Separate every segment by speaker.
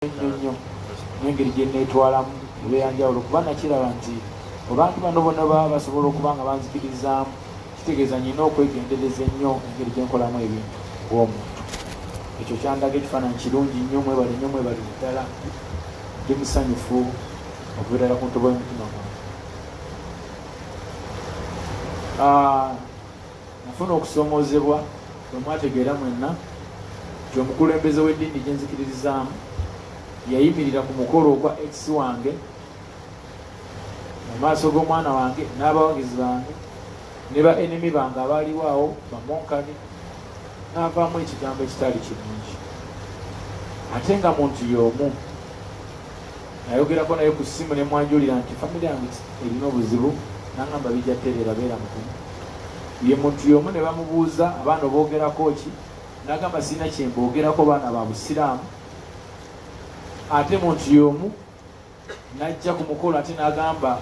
Speaker 1: nnyo n'engeri gye neetwalamu ebeeyanjawulo kuba nakiraba nti abantu bano bonna baba basobola okuba nga banzikirizaamu kitegeeza nyina okwegendereza ennyo engeri gye nkolamu ebintu ng'omuntu. Ekyo kyandaga ekifaananyi kirungi nnyo, mwebale nnyo, mwebale ddala, ndi musanyufu okubeerera ku ntobo y'omutima gwange. Nafuna okusoomoozebwa bwe mwategeera mwenna nti omukulembeze w'eddiini gye nzikiririzaamu yayimirira ku mukolo ogwa ex wange mu maaso g'omwana wange n'abawagizi bange ne ba enemy bange abaaliwo awo bamonkani, n'avaamu ekigambo ekitali kirungi. Ate nga muntu y'omu nayogerako naye ku ssimu ne mwanjulira nti famire yange erina obuzibu, n'angamba bijja tereera beera mukumu. Ye muntu y'omu ne bamubuuza abaana oboogerako ki, n'agamba sirina kye mboogerako baana ba busiraamu. Ate muntu y'omu n'ajja ku mukolo ate n'agamba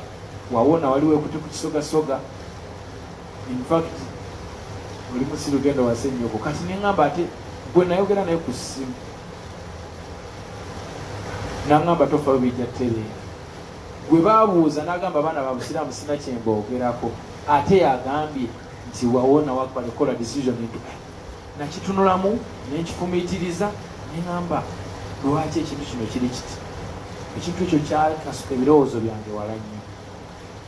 Speaker 1: wawona waliwo ekuti ku kisogasoga, in fact oli musiru genda wase nnyoko. Kati neŋŋamba ate gwe nayogera naye ku ssimu n'aŋŋamba tofa bijja tereera. Gwe baabuuza n'agamba abaana ba busiraamu sirina kye mboogerako, ate yagambye nti wawona wakola decision into nakitunulamu nenkifumiitiriza neŋŋamba lwaki ekintu kino kiri kiti. Ekintu ekyo kyakasuka ebirowoozo byange wala nnyo.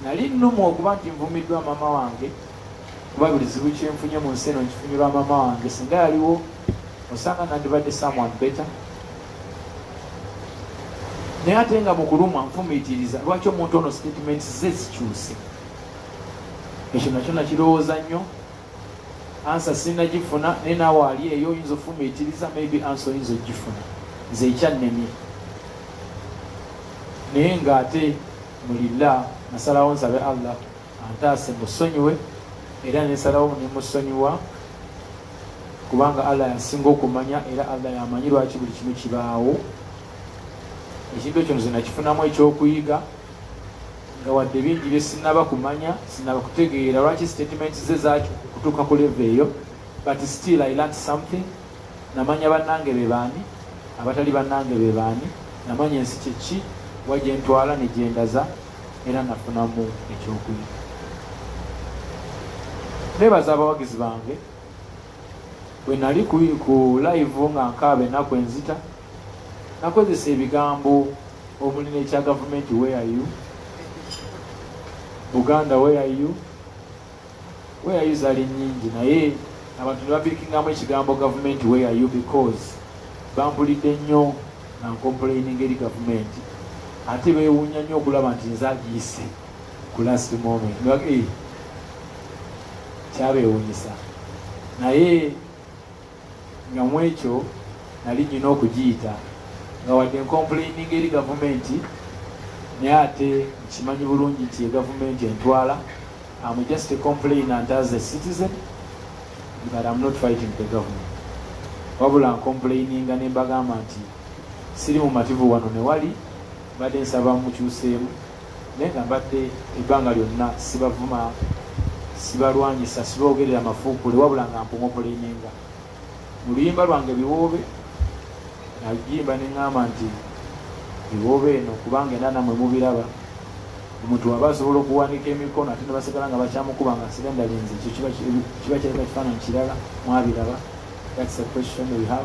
Speaker 1: Nali nnuma okuba nti nvumiddwa mama wange kuba buli zibu kyenfunye mu nsi eno nkifunyirwa mama wange. Singa yaliwo osanga nandibadde someone better. Naye ate nga mu kulumwa nfumiitiriza lwaki omuntu ono statement ze zikyuse. Ekyo nakyo nakirowooza nnyo. Ansa sinagifuna naye naawe ali eyo oyinza ofumiitiriza, maybe ansa oyinza ogifuna. Nze ekyannemye naye ng'ate mulila nasalawo nsabe Allah antaase musonyiwe, era nesalawo nemusonyiwa kubanga Allah yasinga okumanya, era Allah yamanyi lwaki buli kimu kibaawo. Ekintu ekyo nze nakifunamu ekyokuyiga nga wadde bingi bye sinaba kumanya, sinaba kutegeera lwaki statement ze zaaki kutuuka ku level eyo, but still I learned something. Namanya bannange be baani, abatali bannange be baani, namanya ensi kyeki, wa gye ntwala ne gye ndaza, era nafunamu ekyokuyiga. Neebaza abawagizi bange bwe nali ku live nga nkaaba ennaku enzita, nakozesa ebigambo omuli n'ekya gavumenti where are you, Buganda where are you, where are you zaali nnyingi, naye abantu ne babikingamu ekigambo gavumenti where are you because bampulidde nnyo na nkomplaining eri gavumenti, ate beewuunya nnyo okulaba nti nze agiyise ku last moment. Kyabeewuunyisa, naye nga mu ekyo nali nyina okugiyita nga wadde nkomplaining eri gavumenti, naye ate nkimanyi bulungi nti gavumenti entwala. I'm just a complainant as a citizen, but I'm not fighting the government. Wabula nkomplaininga ne mbagamba nti siri mu mativu wano ne wali, badde nsaba mukyuseemu, naye nga mbadde ebbanga lyonna sibavuma, sibalwanyisa, siboogerera mafuukule, wabula nga mpongoplaininga. Mu luyimba lwange biwoobe nagimba ne ŋŋamba nti biwoobe eno kubanga era namwe mubiraba, omuntu waba asobola okuwanika emikono ate ne basigala nga bakyamukuba nga nsiga ndalinze, ekyo kiba kireka kifaananyi kirala, mwabiraba. That's the questions we have.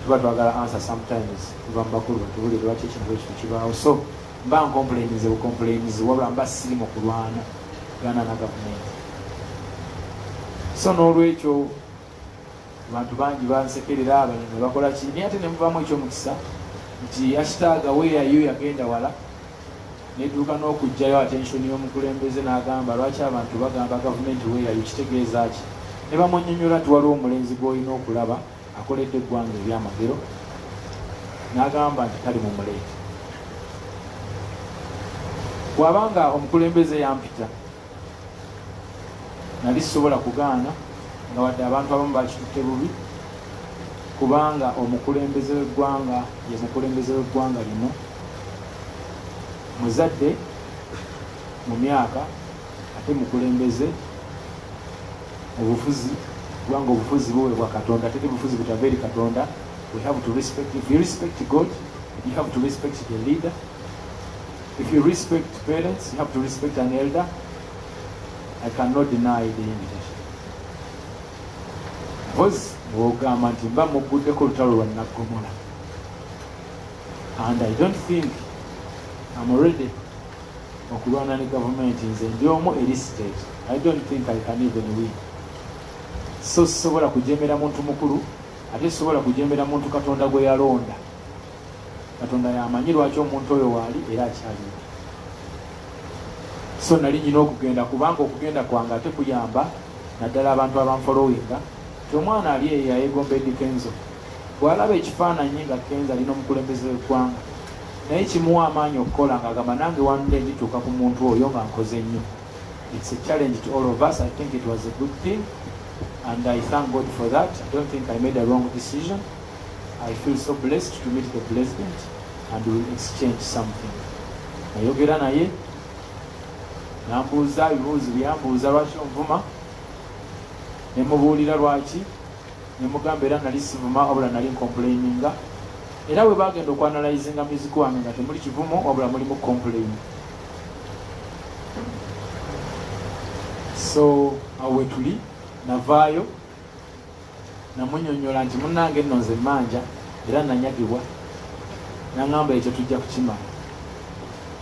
Speaker 1: Tuba twagala answer sometimes tuba mubakulu batubulire lwaki ekintu ekyo kibaawo. So mba nkomplainize wabula mba siri mu kulwana gana na gavumenti. So n'olwekyo abantu bangi bansekerera, abano ne bakola ki, naye ate ne muvaamu ekyomukisa nti hashtag where are you yagenda wala, neduuka n'okugjayo attention y'omukulembeze n'agamba lwaki abantu bagamba gavumenti where are you, kitegeeza ki? Ne bamunnyonnyola nti waliwo omulenzi gw'olina okulaba akoledde eggwanga ebyamagero, n'agamba nti kali mumuleete. Bw'abanga omukulembeze yampita nali sisobola kugaana, nga wadde abantu abamu bakitutte bubi, kubanga omukulembeze w'eggwanga ye mukulembeze w'eggwanga lino, muzadde mu myaka ate mukulembeze mu bufuzi kubanga obufuzi buweebwa Katonda teri bufuzi butava eri Katonda. We have to respect. If you respect God, you have to respect the leader. If you respect parents, you have to respect an elder. I cannot deny the invitation. Because wogamba nti mba muguddeko olutalo lwa Naggomola. And I don't think I'm ready okulwana ne government nze ndi omu eri state. I don't think I can even win. So sobola kujemera muntu mukulu, ate sobola kujemera muntu Katonda gwe yalonda. Katonda yamanyi lwaki omuntu oyo waali era akyali. So nali nyina okugenda kubanga okugenda kwange ate kuyamba naddala abantu abamfollowinga. Omwana ali eyo yayegomba Eddie Kenzo. Bw'alaba ekifaananyi nga Kenzo alina omukulembeze w'eggwanga, naye kimuwa amaanyi okukola ng'agamba nange one day ndituuka ku muntu oyo nga nkoze nnyo. It's a challenge to all of us. I think it was a good thing and I thank God for that. I don't think I made a wrong decision. I feel so blessed to meet the president and we will exchange something. Nayogera naye nambuuza ebibuuzo byambuuza lwaki onvuma, ne mubuulira lwaki, ne mugamba era nali sivuma wabula nali complaininga. Era bwe bagenda okuanalyzinga music wange nga temuli kivumo wabula mulimu complain. So awe tuli navaayo namunyonyola nti munnange nno nze manja era nanyagibwa, naŋŋamba ekyo tujja kukimala.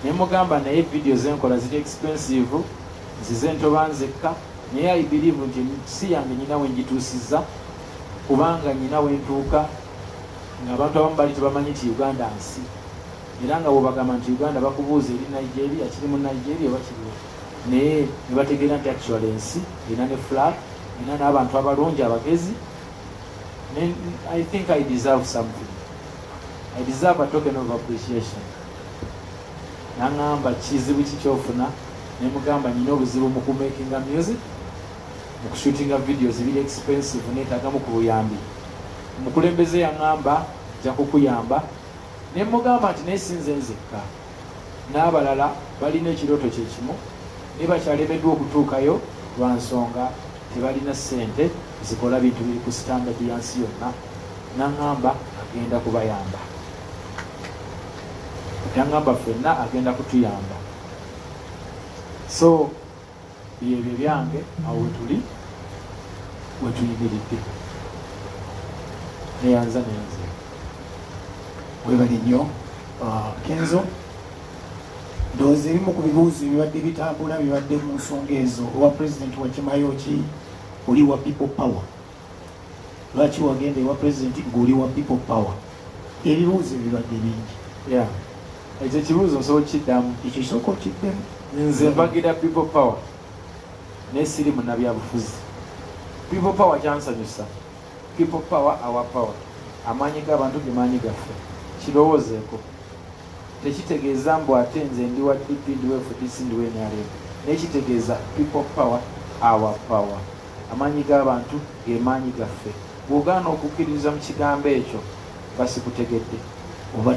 Speaker 1: Ne mugamba naye video zenkola ziri expensive, nzize ntoba nzekka, naye I believe nti si yange nyina we njituusiza kubanga nyina we ntuuka ng'abantu abamu bali tebamanyi nti Uganda nsi, era nga bw'obagamba nti Uganda bakubuuza eri Nigeria kiri mu Nigeria oba kiriwo, naye ne bategeera nti actual ensi erina ne flag, erina n'abantu abalungi abagezi. I think I deserve something. I deserve a token of appreciation. Naŋŋamba kizibu kikyofuna, ne mugamba nyina obuzibu mu kumakinga music, mu kushootinga videos biri expensive neetaagamu ku buyambi. Omukulembeze yaŋŋamba nja kukuyamba, ne mugamba nti naye sinze nzekka, n'abalala balina ekirooto kye kimu ne bakyalemeddwa okutuukayo lwa nsonga tebalina ssente zikola bintu biri ku standard ya nsi yonna. Naŋŋamba agenda kubayamba, yaŋŋamba ffenna agenda kutuyamba. So byebyo byange awo wetuli wetuyimiridde, neyanza nenze.
Speaker 2: Webali nnyo Kenzo, ndowooza ebimu ku bibuuzo bibadde bitambula bibadde mu nsonga ezo. Owa president wakimayo ki oli wa people power? Lwaki wagenda ewa president ng'oli wa people power? Ebibuuzo bibadde bingi.
Speaker 1: Ekyo kibuuzo nsobola kiddamu.
Speaker 2: Ekyo kisooka okiddemu.
Speaker 1: Nze mbagira people power naye siri munnabyabufuzi. People power kyansanyusa. People power, our power. Amaanyi g'abantu ge maanyi gaffe. Kirowoozeeko. Tekitegeeza mbu ate nze ndi wa DP ndi wa FDC ndi wa NRM. Naye kitegeeza people power, our power. Amaanyi g'abantu ge maanyi gaffe. Bw'ogaana okukkiririza mu kigambo ekyo basikutegedde.
Speaker 2: Oba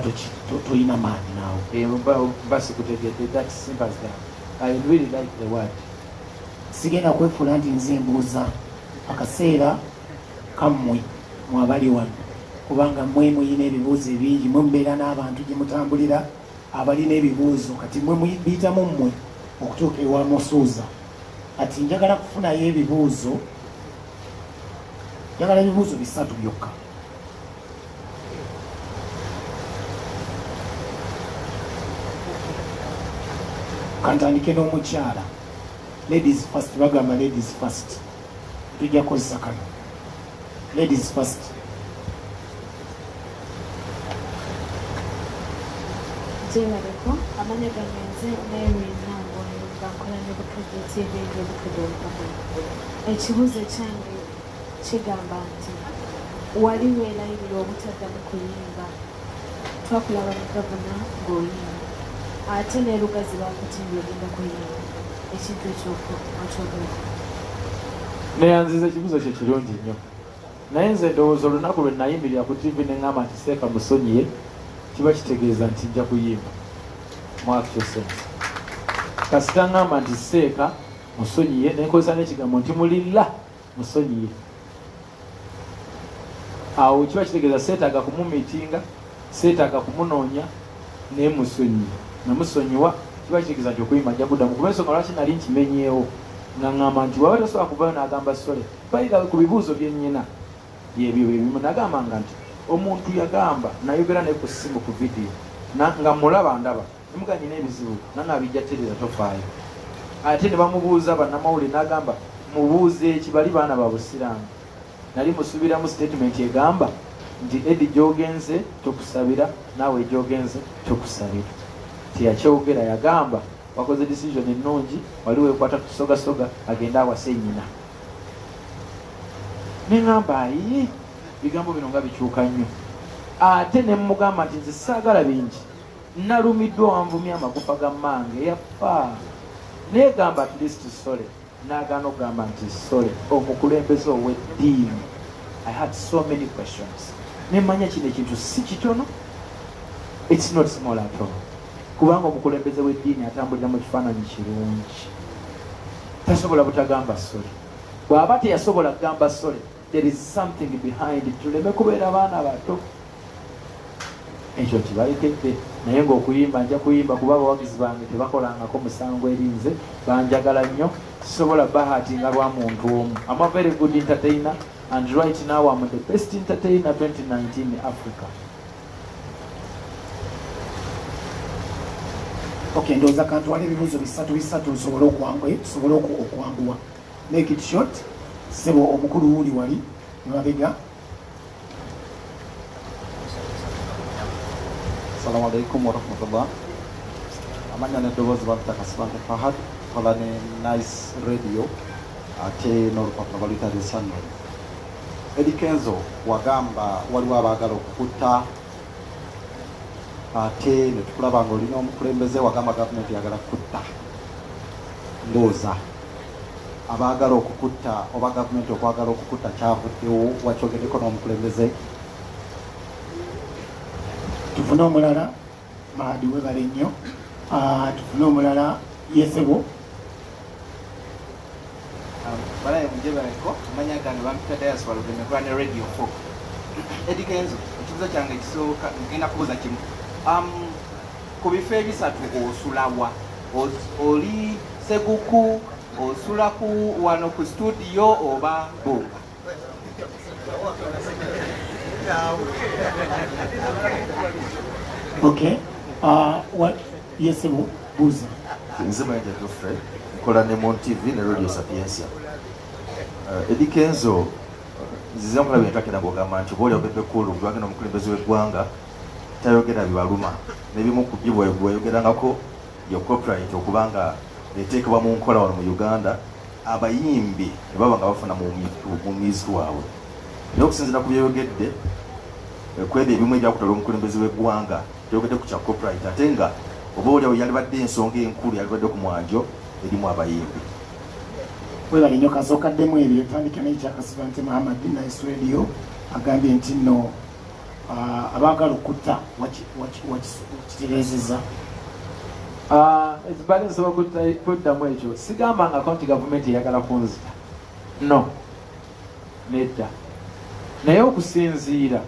Speaker 2: toyina maanyi naawe.
Speaker 1: Basikutegedde. That simple as that. I really like the word.
Speaker 2: Sigenda kwefuula nti nze mbuuza akaseera kammwe mwabali wano, kubanga mmwe muyina ebibuuzo bingi, mwe mubeera n'abantu gye mutambulira abalina ebibuuzo, kati mwe muyitamu mmwe okutuuka ewa Musuuza. Kati njagala kufunayo ebibuuzo, njagala ebibuuzo 3 byokka. Kantandike n'omukyala. Ladies first, bagamba ladies first. Tujja kozesa kano. Ladies first.
Speaker 3: Jebareko, amanya ganyenze Mary Nango bakola ne Bukedde TV y'Obukedde Republic. Ekibuuzo kyange kigamba nti wali weelayirira obutaddamu kuyimba. Twakulaba ne gavana ng'oyimba. Ate ne Lugazi bakutimba ogenda kuyimba. Ekintu ekyokwo akyogera.
Speaker 1: Neyanziza ekibuuzo kye kirungi nnyo. Naye nze ndowooza olunaku lwe nayimirira ku TV ne ŋŋamba nti Seeka musonyiye, kiba kitegeeza nti nja kuyimba mu actual sense. Kasita ŋŋamba nti Seeka musonyiye ne nkozesa n'ekigambo nti mulilla musonyiye, awo kiba kitegeeza seetaaga kumumiitinga, seetaaga kumunoonya naye musonyiwa. Namusonyiwa kiba kitegeeza nti okuyimba ajja kuddamu. Kuba ensonga lwaki nali nkimenyeewo nga ŋŋamba nti waba tasobola kuvayo n'agamba sole. Bayira ku bibuuzo bye nnyina byebyo byebimu nagambanga nti omuntu yagamba nayogera naye ku ssimu ku vidiyo nga mulaba ndaba nimuga nyina ebizibu nange abijja tereza tofaayo. Ate ne bamubuuza bannamawulire n'agamba mubuuze eki, bali baana ba busiraamu. Nali musuubiramu statement egamba nti Eddie gy'ogenze tokusabira naawe gy'ogenze tokusabira. Teyakyogera, yagamba wakoze decision ennungi, wali weekwata kusogasoga agende awase nnyina. Neŋŋamba ayi bigambo bino nga bikyuka nnyo. Ate ne mugamba nti nze saagala bingi, nalumiddwa wanvumya amagufa ga mmange yafa. Naye gamba at least sole. N'agaana okugamba nti sole omukulembeze ow'eddiini. I had so many questions. Nemanya kino ekintu si kitono, it's not small at all. Kubanga omukulembeze w'eddiini atambulira mu kifaananyi kirungi, tasobola butagamba sole. Bw'aba teyasobola kugamba sole, there is something behind it. Tuleme kubeera baana bato. Ekyo kibalekedde. Naye ng'okuyimba nja kuyimba kuba abawagizi bange tebakolangako musango erinze, banjagala nnyo, sisobola bahatinga lwa muntu omu. I'm a very good entertainer and right now I'm the best entertainer 2019 in Africa.
Speaker 2: Okay, ndowooza kantwala ebibuuzo bisatu tusobole okwanguwa. Make it short. Sebo omukulu wuli wali mabega.
Speaker 4: Assalamu alaikum warahmatullah. Amanya n'eddoboozi balutaka Sibante Fahad, kola ne Nice Radio ate n'olupapula baluyita The Sunrise. Eddie Kenzo wagamba waliwo abaagala okukutta ate ne tukulaba ng'olina omukulembeze wagamba gavumenti yagala kutta. Ndowooza abaagala okukutta oba gavumenti okwagala okukutta kyavuddewo wakyogeddeko n'omukulembeze?
Speaker 2: Tufune omulala Mahadi webale nnyo. Tufune omulala Yesebo.
Speaker 5: Balaye mujebaleko amanya gange bampita diaspora lugemekwa ne Radio 4. Eddie Kenzo, ekibuzo kyange ekisooka ngenda kubuuza kimu. Ku bifo ebisatu osulawa, oli Seguku, osula ku wano ku studio oba Bunga?
Speaker 2: Okay. What? Yes, buuza.
Speaker 6: Nze Mayanja Geoffrey, nkola ne Mon TV ne Radio Sapiensia. Eddie Kenzo, nzize nkulaba entakira ng'ogamba nti bw'oli obebe kulu gwagenda omukulembeze w'eggwanga tayogera bibaluma. N'ebimu ku byo bweyogerangako yo copyright okubanga eteekebwa mu nkola wano mu Uganda, abayimbi ne baba nga bafuna mu music waabwe. Naye okusinziira ku byeyogedde, kwebyo ebimu ebyakutala omukulembeze w'eggwanga teyogedde ku kya copyright, ate nga oba oliawo yalibadde ensonga enkulu yalibadde ku mwanjo erimu abayimbi.
Speaker 2: Webale nnyo kasookaddemu ebyo tandika n'ekyaka Sibante Muhammad Nice Radio agambye nti nno abaagala okutta wakitereezezza.
Speaker 1: Ekibale nsobola kuddamu ekyo, sigambangako nti gavumenti eyagala kunzita, no, nedda. Naye okusinziira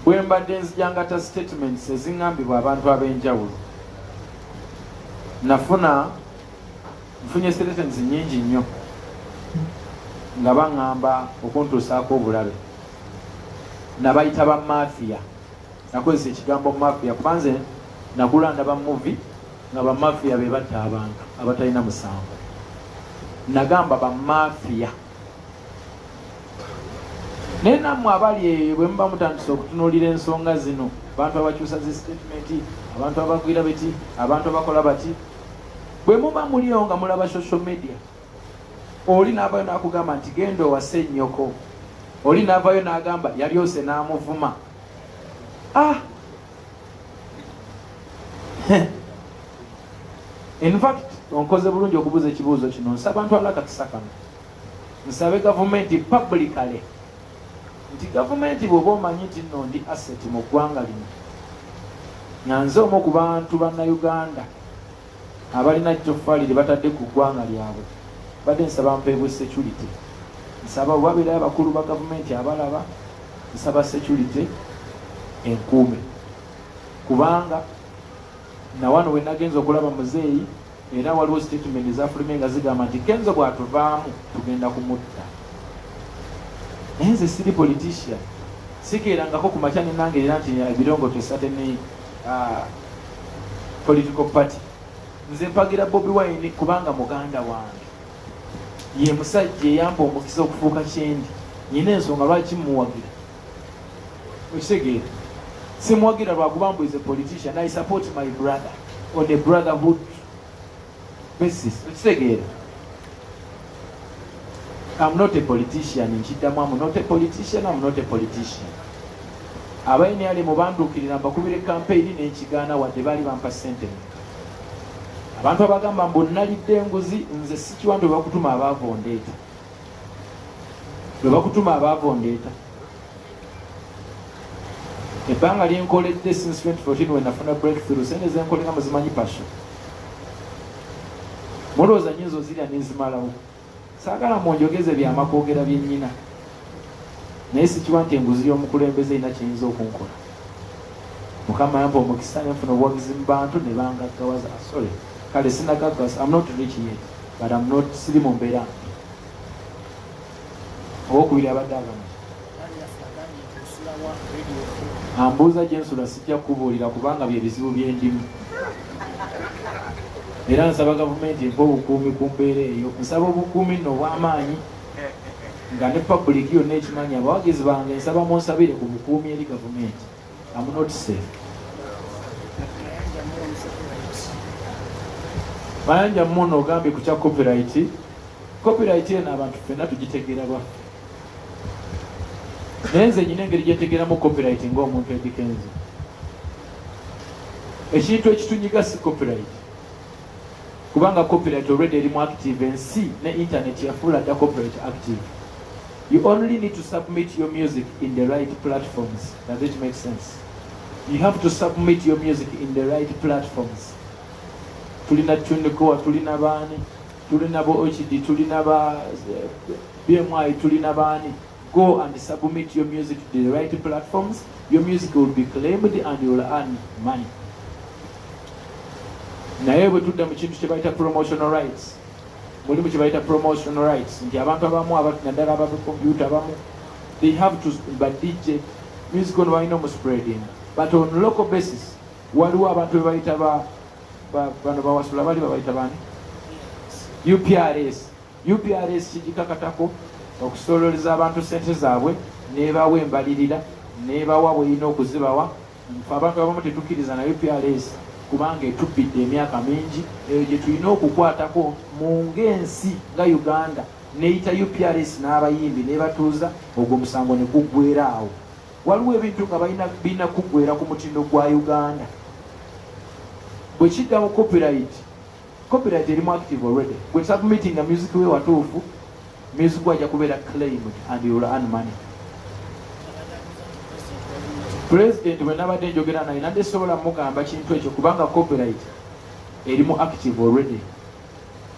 Speaker 1: bwe mbadde nzijangata statements eziŋŋambibwa abantu ab'enjawulo, nfunye statements nnyingi nnyo nga baŋŋamba okuntuusaako obulabe. Nabayita ba mafiya, nakozesa ekigambo mafiya kuba nze nakula ndaba movie nga ba mafiya be batta abantu abatalina musango. Nagamba ba mafiya. Naye nammwe abali eyo bwe muba mutandise okutunuulira ensonga zino, abantu abakyusa zi statement, abantu abagwira beti, abantu abakola bati, bwe muba muliyo nga mulaba social media, oli n'avayo n'akugamba nti genda owase nnyoko, oli n'avayo n'agamba yalyose n'amuvuma. In fact, onkoze bulungi okubuuza ekibuuzo kino. Nsaba ntwala akakisa kano, nsabe gavumenti publicly nti gavumenti bw'oba omanyi nti nno ndi asset mu ggwanga lino, nyanze omu ku bantu bannayuganda abalina toffaali lye batadde ku ggwanga lyabwe, badde nsaba mpeebwe security nsaba babeera abakulu ba gavumenti abalaba, nsaba security enkuume, kubanga na wano we nagenza okulaba muzeeyi era waliwo statement ezafulumye nga zigamba nti Kenzo bw'atuvaamu tugenda kumutta. Naye nze siri politician, sikeerangako ku makya nenange era nti ebirongo tesatene political party. Nze mpagira Bobi Wine kubanga muganda wange, ye musajja eyamba omukisa okufuuka kyendi. Nyina ensonga lwaki muwagira, okitegeera. Simuwagira lwakubanga is a politician. I support my brother on a brotherhood basis, okitegeera. I'm not a politician, nkiddamu I'm not a politician, I'm not a politician. Abayini ali mubanduukirira mbakubire campaign n'ekigaana wadde baali bampa ssente. Abantu abagamba mbu nalidde enguzi, nze sikiwandu bwe bakutuma abaavondeeta. Bwe bakutuma abaavondeeta. Ebbanga lyenkoledde since 2014 when nafuna breakthrough, sente zenkolenga muzimanyi pasho. Mulowooza nyinza ozirya n'ezimalawo. Saagala munjogeze byamakwogera byennyina. Naye sikiwa nti enguzi y'omukulembeze erina kiyinza okunkola. Mukama yampa omukisa ne nfuna obuwagizi mu bantu ne bangaggawaza. Sorry, kale sinagaggawaza. I'm not rich yet, but I'm not siri mu mbeera mbi. Owokubiri abadde agamba ambuuza gye nsula sijja kubuulira kubanga bye bizibu by'endimu. Era nsaba gavumenti empa obukuumi ku mbeera eyo. Nsaba obukuumi nno obw'amaanyi nga ne public yonna ekimanyi. Abawagizi bange nsaba munsabire ku bukuumi eri gavumenti. I'm not safe. Mayanja mmuno ogambye ku kya copyright. Copyright eno abantu ffenna tugitegeera lwaffe. Naye nze nyina engeri gyetegeeramu copyright ng'omuntu Eddie Kenzo. Ekintu ekitunyiga si copyright. Kubanga copyright already erimu active, ensi ne internet yafuula dda copyright active. You only need to submit your music in the right platforms. Does it make sense? You have to submit your music in the right platforms. Tulina Tunikoa, tulina bani, tulina bo HD, tulina ba BMI, tulina bani. Go and submit your music to the right platforms. Your music will be claimed and you will earn money. Naye bwe tudda mu kintu kye bayita promotional rights. Mulimu kye bayita promotional rights. Nti abantu abamu naddala aba computer abamu, they have to, but DJ music ono balina omuspreading. But on local basis, waliwo abantu be bayita bano bawasula bali babayita bani? UPRS. UPRS kigikakatako okusololeza abantu ssente zaabwe n'ebawa embalirira n'ebawa bw'erina okuzibawa. Abantu abamu tetukkiriza na UPRS kubanga etubbidde emyaka mingi. Eyo gye tulina okukwatako mu ng'ensi nga Uganda n'eyita UPRS n'abayimbi n'ebatuuza, ogwo musango ne guggweera awo. Waliwo ebintu nga birina kuggweera ku mutindo gwa Uganda. Bwe kidda mu copyright erimu active already. Bwe submitting a music we watuufu, music wajja kubeera claimed and you will earn money. President bwe nabadde njogera naye nadde sobola mugamba kintu ekyo kubanga copyright erimu active already.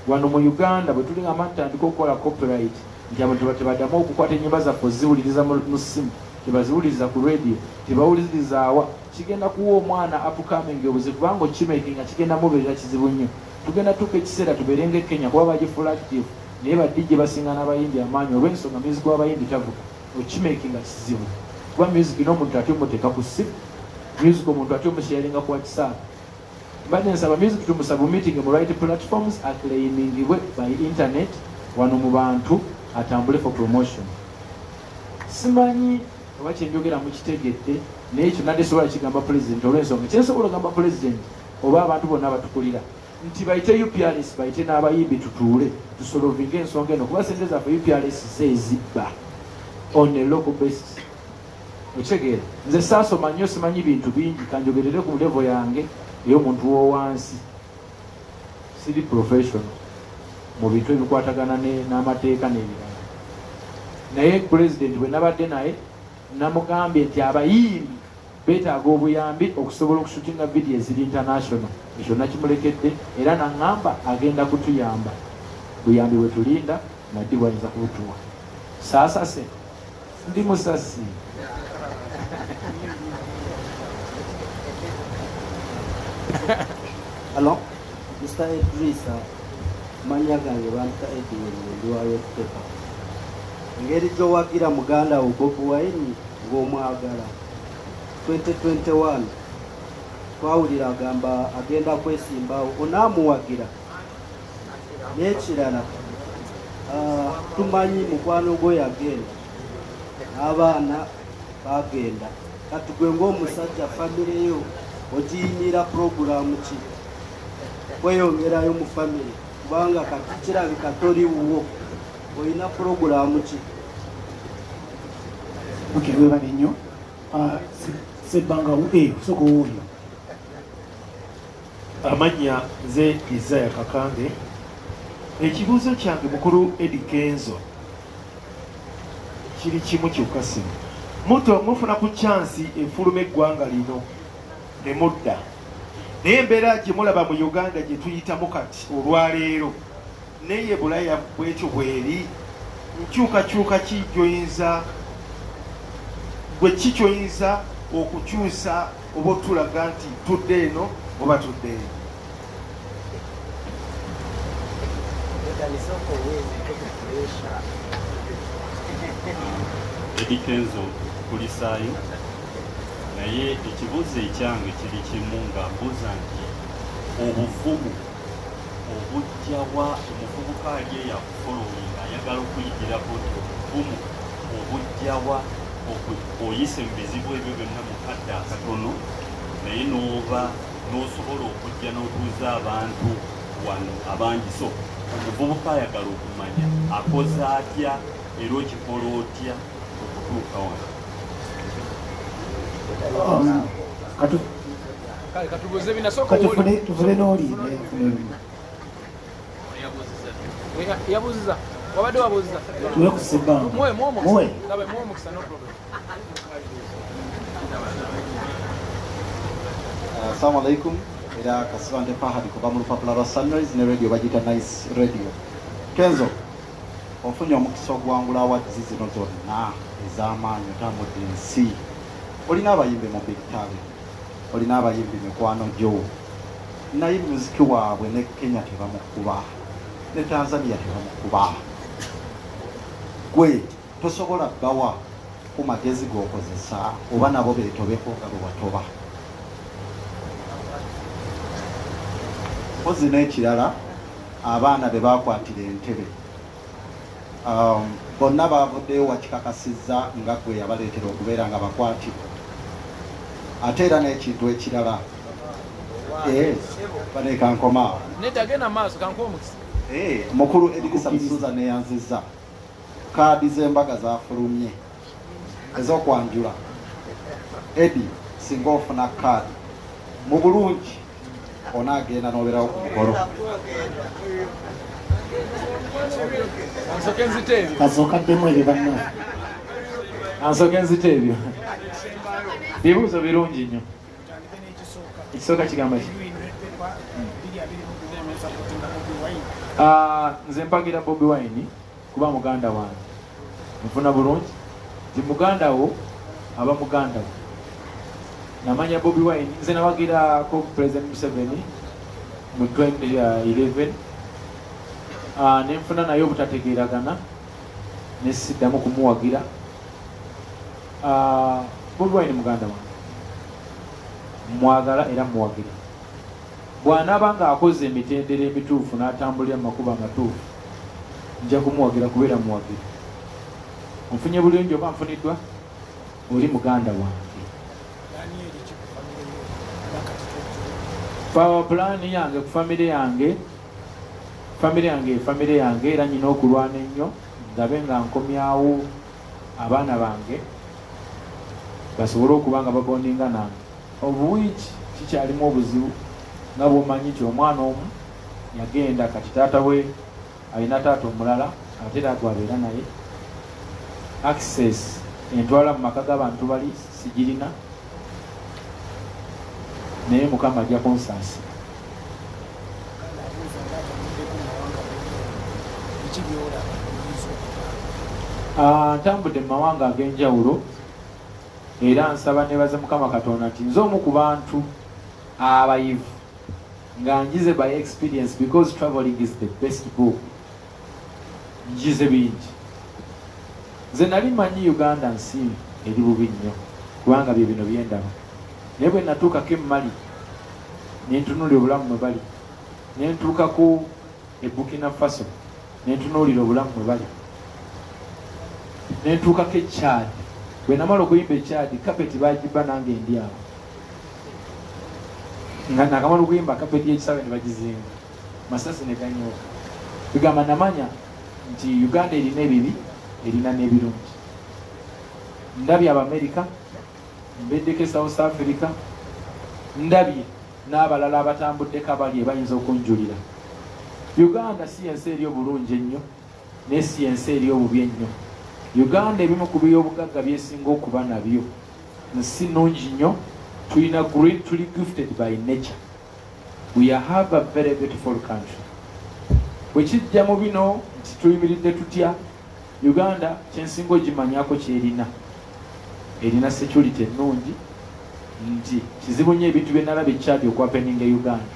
Speaker 1: Wano mu Uganda bwe tuli nga tutandika okukola copyright, nti abantu tebaddamu okukwata ennyimba zaffe oziwuliriza mu ssimu, tebaziwuliriza ku radio, tebawuliriza awa. Kigenda kuwa omwana upcoming obuzibu kubanga okimakinga kigenda mubeerera kizibu nnyo. Tugenda tuka ekiseera tubeere nga Kenya kuba bagifuula active, naye badijje basinga n'abayimbi amaanyi olw'ensonga music w'abayimbi tavuga. Okimakinga kizibu kuba music n'omuntu ate omuteeka ku ssimu, music omuntu ate omusharinga ku WhatsApp. Mbadde nsaba music tumusubmitting mu right platforms, aclaimingibwe by internet wano mu bantu, atambule for promotion. Simanyi oba kyenjogera mukitegedde, naye ekyo nadde sobola kigamba president olw'ensonga kyensobola ogamba president oba abantu bonna abatukulira nti bayite UPRS bayite n'abayimbi tutuule tusolovinga ensonga eno kuba sente zaffe UPRS zeezibba on a local basis. Okitegeera, nze saasoma nnyo simanyi bintu bingi, kanjogerere ku level yange ey'omuntu w'owansi. Siri professional mu bintu ebikwatagana n'amateeka n'ebirala. Naye president bwe nabadde naye namugambye nti abayimbi beetaaga obuyambi okusobola okushutinga video eziri international. Ekyo nakimulekedde era naŋŋamba agenda kutuyamba. Buyambi bwe tulinda naddibwaliza kubutuwa. saasase ndi musasi.
Speaker 7: Hello, Mr. Idrisa, manya gange bampa Edwin Ndwayo Pepa. Ngeri gyowagira muganda wo Bobi Wine ng'omwagala 2021 twawulira agamba agenda kwesimbawo onaamuwagira n'ekirala tumanyi mukwano gwe yagenda n'abaana bagenda kati gwe ng'omusajja famire yo ogiyinira puroguramu ki kweyongerayo mu famire kubanga kati kirabika tori wuwo olina puroguramu ki?
Speaker 2: Okay, webale nnyo. Sebbanga soko wuuyo.
Speaker 8: Amanya nze Isaiah Kakange. Ekibuuzo kyange mukulu Eddie Kenzo kiri kimu kyokka simu. Mufuna ku chansi efuluma eggwanga lino ne mudda. Naye embeera gye mulaba mu Uganda gye tuyitamu kati olwaleero naye Bulaya bwekyo bweri nkyukakyuka ki gyoyinza gwe ki kyoyinza okukyusa oba otulaga nti tudde eno oba tudde eno?
Speaker 9: Eddie Kenzo kulisaayo naye ekibuuzo ekyange kiri kimu nga mbuuza nti obuvumu obujjawa omuvubuka ali eyakufolowinga ayagala okuyigirako nti obuvumu obujjawa oyise mu bizibu ebyo byonna mu kadde akatono naye n'oba n'osobola okujja n'otuuza abantu wano abangi. So omuvubuka ayagala okumanya akoze atya era okikola otya okutuuka wano?
Speaker 2: Tufune n'oliine
Speaker 10: yabuuziza wabadde wabuuziza
Speaker 2: tuwe ku sebbanga muwe.
Speaker 4: Assalamu alaikum. Era kasibande Fahad kuva mu lupapula lwa Sunrise ne radio bagita Nice Radio. Kenzo, ofunye omukisa ogwangula awadzi zino zonna ez'amaanyi otambudde ensi. Olina abayimbi mu Big Tally, olina abayimbi mikwano gyo, naye muziki waabwe ne Kenya tebamukuba, ne Tanzania tebamukuba. Gwe tosobola bawa ku magezi g'okozesa oba nabo beetobeko nga bwe watoba. Mpozi n'ekirala abaana be baakwatira entebe bonna baavuddeyo wakikakasizza nga gwe yabaleetera okubeera nga bakwatibwa. Ate era n'ekintu ekirala baneekankoma
Speaker 10: netagenda maaso kankomukisa
Speaker 4: mukulu Edisa Musuza neyanzizza kaadi z'embaga zafulumye ez'okwanjula. Edi singa ofuna kaadi mu bulungi onaagenda n'obeerawo ku mukolo.
Speaker 2: Kasookaddemu ebyo banna.
Speaker 1: Ansooka enzita ebyo. Bibuuzo birungi nnyo. Ekisooka kigamba ki? Nze mpagira Bobi Wine kuba muganda wange. Nfuna bulungi nti muganda wo aba muganda wo. Namanya Bobi Wine nze nawagira ko President Museveni mu 2011 nenfuna naye obutategeeragana nesiddamu kumuwagira. Bobi Wine muganda wange mwagala era muwagira. Bw'anaaba nga akoze emitendera emituufu n'atambulira mu makubo amatuufu nja kumuwagira kubeera muwagira. Onfunye bulungi oba nfuniddwa oli muganda wange. Power plan yange ku family yange era nyina okulwana ennyo ndabe nga nkomyawo abaana bange basobole okuba nga babondinga nange. Obuwiiki kikyalimu obuzibu nga bw'omanyi nti omwana omu yagenda kati taata we alina taata omulala ate era gwabeera naye access entwala mu maka g'abantu bali sigirina naye Mukama ajja kunsaasi. ntambudde mu mawanga ag'enjawulo era nsaba nebaza Mukama Katonda nti nze omu ku bantu abayivu nga njize by experience because traveling is the best book. Njize bingi. Nze nali manyi Uganda nsi eri bubi nnyo kubanga bye bino byendaba. Naye bwe natuukako Mali ne ntunuulira obulamu mwe bali, ne ntuuka ku Burkina Faso ne ntunuulira obulamu mwe bali, ne ntuukako Chad. Bwe namala okuyimba Chad, kapeti bagiba nange ndi awo. Nga nakamala okuyimba kapeti y'ekisawe ne bagizinga, masasi ne ganyooka. Bigamba namanya nti Uganda erina ebibi, erina n'ebirungi. Ndabye Abamerika, mbeddeko South Africa, ndabye n'abalala abatambuddeko abali bayinza okunjulira. Uganda si yensi eri obulungi ennyo, naye si yensi eri obubi ennyo. Uganda ebimu ku by'obugagga byesinga okuba nabyo nsi nnungi nnyo, tulina great, tuli gifted by nature. We have a very beautiful country. Bwe kijja mu bino nti tuyimiridde tutya, Uganda kyensinga ogimanyako kyerina, erina security ennungi, nti kizibu nnyo ebintu bye nalaba ekyali okwapeninga Uganda.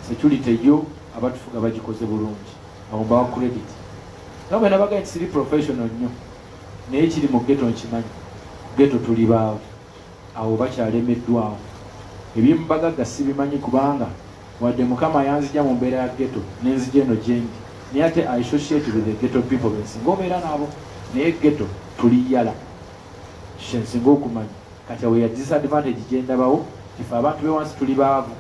Speaker 1: Security yo abatufuga bagikoze bulungi, awo mbawa credit. Nawe nabaga nti siri professional nnyo, naye kiri mu ghetto nkimanyi. Ghetto tuli baavu, awo bakyalemeddwawo. Ebyembagagga sibimanyi kubanga wadde Mukama yanzija mu mbeera ya ghetto nenzija eno gyendi, naye ate I associate with the ghetto people bensinga obeera nabo, naye ghetto tuli yala kyensinga okumanyi. Kati awo ya disadvantage gyendabawo, ife abantu bewansi tuli baavu,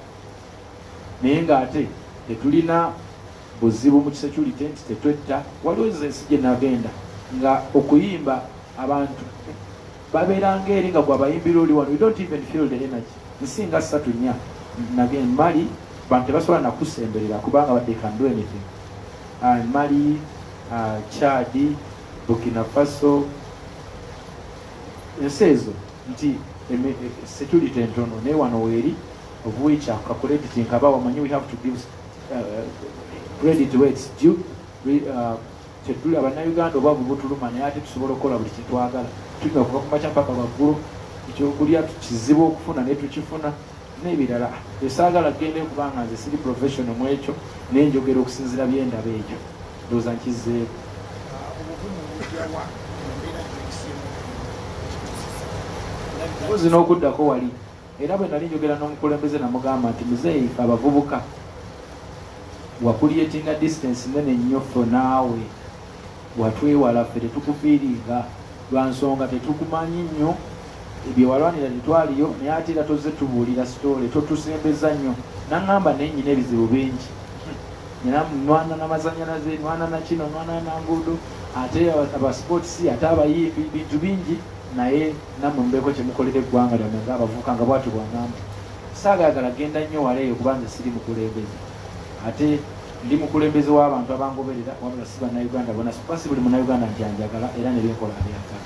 Speaker 1: naye ng'ate tetulina buzibu mu security nti tetwetta. Waliwo ensi gye nagenda nga okuyimba abantu babeeranga eri nga gwe abayimbira oli wano, you don't even feel the energy. Nsi nga 3-4 nagenda Mali, bantu tebasobola nakusemberera kubanga they can do anything. Mali, Chad, Burkina Faso, ensi ezo nti security entono, naye wano weeri of which accrediting kaba wamanyi we have to give credit where it's due. Tetuli Abannayuganda oba bubutuluma, naye ate tusobola okukola buli kye twagala. Tulina okuva ku makya mpaka waggulu, ekyokulya kizibu okufuna naye tukifuna, n'ebirala esaagala gende kubanga nze siri professional mu ekyo, naye njogera okusinziira byendaba ekyo ndowooza nkizzeeko. Mpozi n'okuddako wali era bwe nali njogera n'omukulembeze namugamba nti muzeeyi abavubuka wakulyetinga distance nene nnyo ffe naawe, watwewala ffe tetukufiiringa lwa nsonga tetukumanyi nnyo, ebyewalwanira tetwaliyo, naye ate era tozze tubuulira sitole, totusembeza nnyo. Naŋŋamba naye nnyina ebizibu bingi, nina nwana n'amazanyalaze, nwana na kino, nwana na nguudo, ate abasportsi, ate abayimbi, bintu bingi, naye nammwe mbeeko kye mukolera eggwanga lyammwe ng'abavubuka nga bwatyo bw'angamba. Saagayagala genda nnyo wala eyo kubanga siri mukulembeze, ate ndi mukulembeze w'abantu abangoberera, wabula si Bannayuganda bonna, si buli Munnayuganda nti anjagala era ne byenkola abyagala.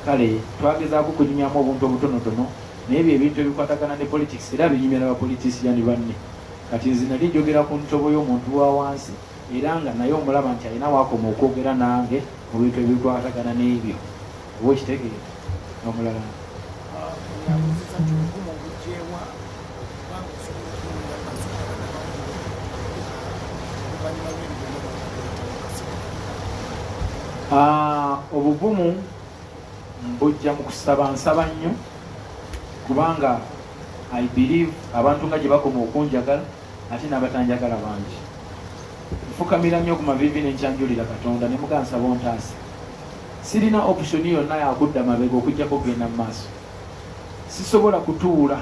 Speaker 1: Kale twagezaako kunyumyamu obuntu obutonotono, naye ebyo ebintu ebikwatagana ne politics era binyumya n'abapolitisiyani banne. Kati nze nali njogera ku ntobo y'omuntu wa wansi, era nga naye omulaba nti alina waakoma okwogera nange mu bintu ebikwatagana n'ebyo. Oba okitegeera n'omulala obuvumu mbujja mu kusaba, nsaba nnyo kubanga I believe abantu nga gye bakoma okunjagala ate n'abatanjagala bangi. Nfukamira nnyo ku mavivi n'enkyanjulira Katonda ne muga nsaba ontaase. Sirina option yonna yakudda mabega okujjako kugenda mu maaso. Sisobola kutuula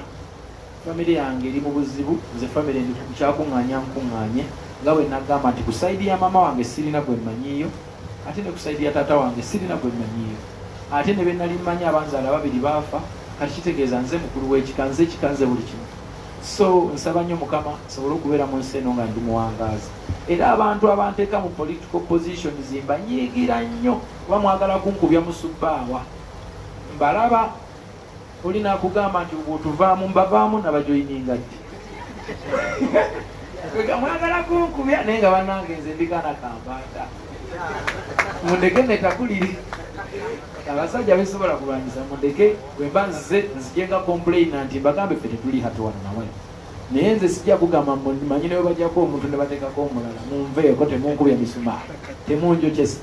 Speaker 1: famire yange eri mu buzibu, nze famire ndi ku kyakuŋŋaanya nkuŋŋaanye, nga bwe nagamba nti ku sayidi ya mama wange sirina gwe mmanyiiyo, ate ne ku sayidi ya taata wange sirina gwe mmanyiiyo, ate ne be nali mmanyi abanzaala babiri baafa. Kati kitegeeza nze mukulu w'ekika, nze kikanze buli kimu. So nsaba nnyo Mukama nsobole okubeera mu nsi eno nga ndi muwangaazi, era abantu abanteeka mu political positions mbanyiigira nnyo kuba mwagala kunkubya mu subbaawa. Mbalaba olina akugamba nti bwotuvaamu mbavaamu nabajoyininga ddi mwagala kunkubya naye nga bannange nze ndikaana kambaata mundeke netakulire abasajja besobola kulwanyisa mundeke bwemba nzize nzijenga complaina nti mbagambe ffe tetuli hatuwana nawe naye nze sijja kugamba manyi newe bajjako omuntu ne bateekako omulala munveeko temunkubya misumaali temunjokyesa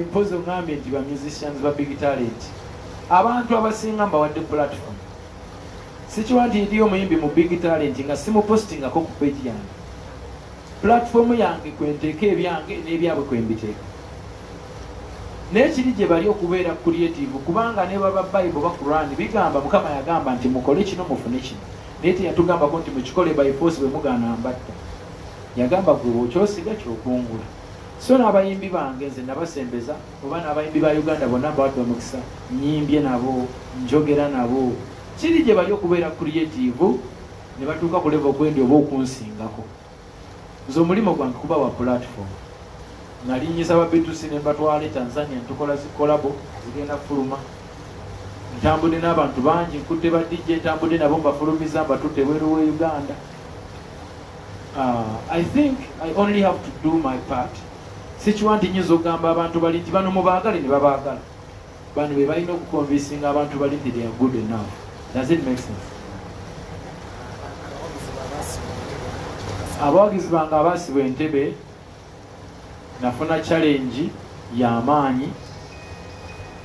Speaker 1: mpozi ogambye nti ba musicians ba big talent abantu abasinga mbawadde platform sikiwa nti ndiyo omuyimbi mu big talent nga simupostingako ku page yange platform yange kwenteeka ebyange n'ebyabwe kwembiteeka naye kiri gye bali okubeera creative kubanga ne baba Bible ba Quran bigamba Mukama yagamba nti mukole kino mufune kino naye teyatugambako nti mukikole by force bwe mugaana mbatta yagamba gwe okyosiga kyokungula so n'abayimbi bange nze nabasembeza oba n'abayimbi ba Uganda bonna mbawadde omukisa nyimbye nabo njogera nabo kiri gye bali okubeera creative ne batuuka ku level okwendi oba okunsingako nze omulimo gwange kuba wa platform nalinyisa babitusi ne mbatwale Tanzania ntukola zikolabo zigenda kufuluma ntambudde n'abantu bangi nkutte ba DJ ntambudde nabo mbafulumiza mbatutte bweru we Uganda. I think I only have to do my part. Sikiwa nti nyinza okugamba abantu bali nti bano mubaagale ne babaagala bano be balina okukonvinsinga abantu bali nti they are good enough. Does it make sense? Abawagizi bange abaasibwa Entebbe nafuna challenge y'amaanyi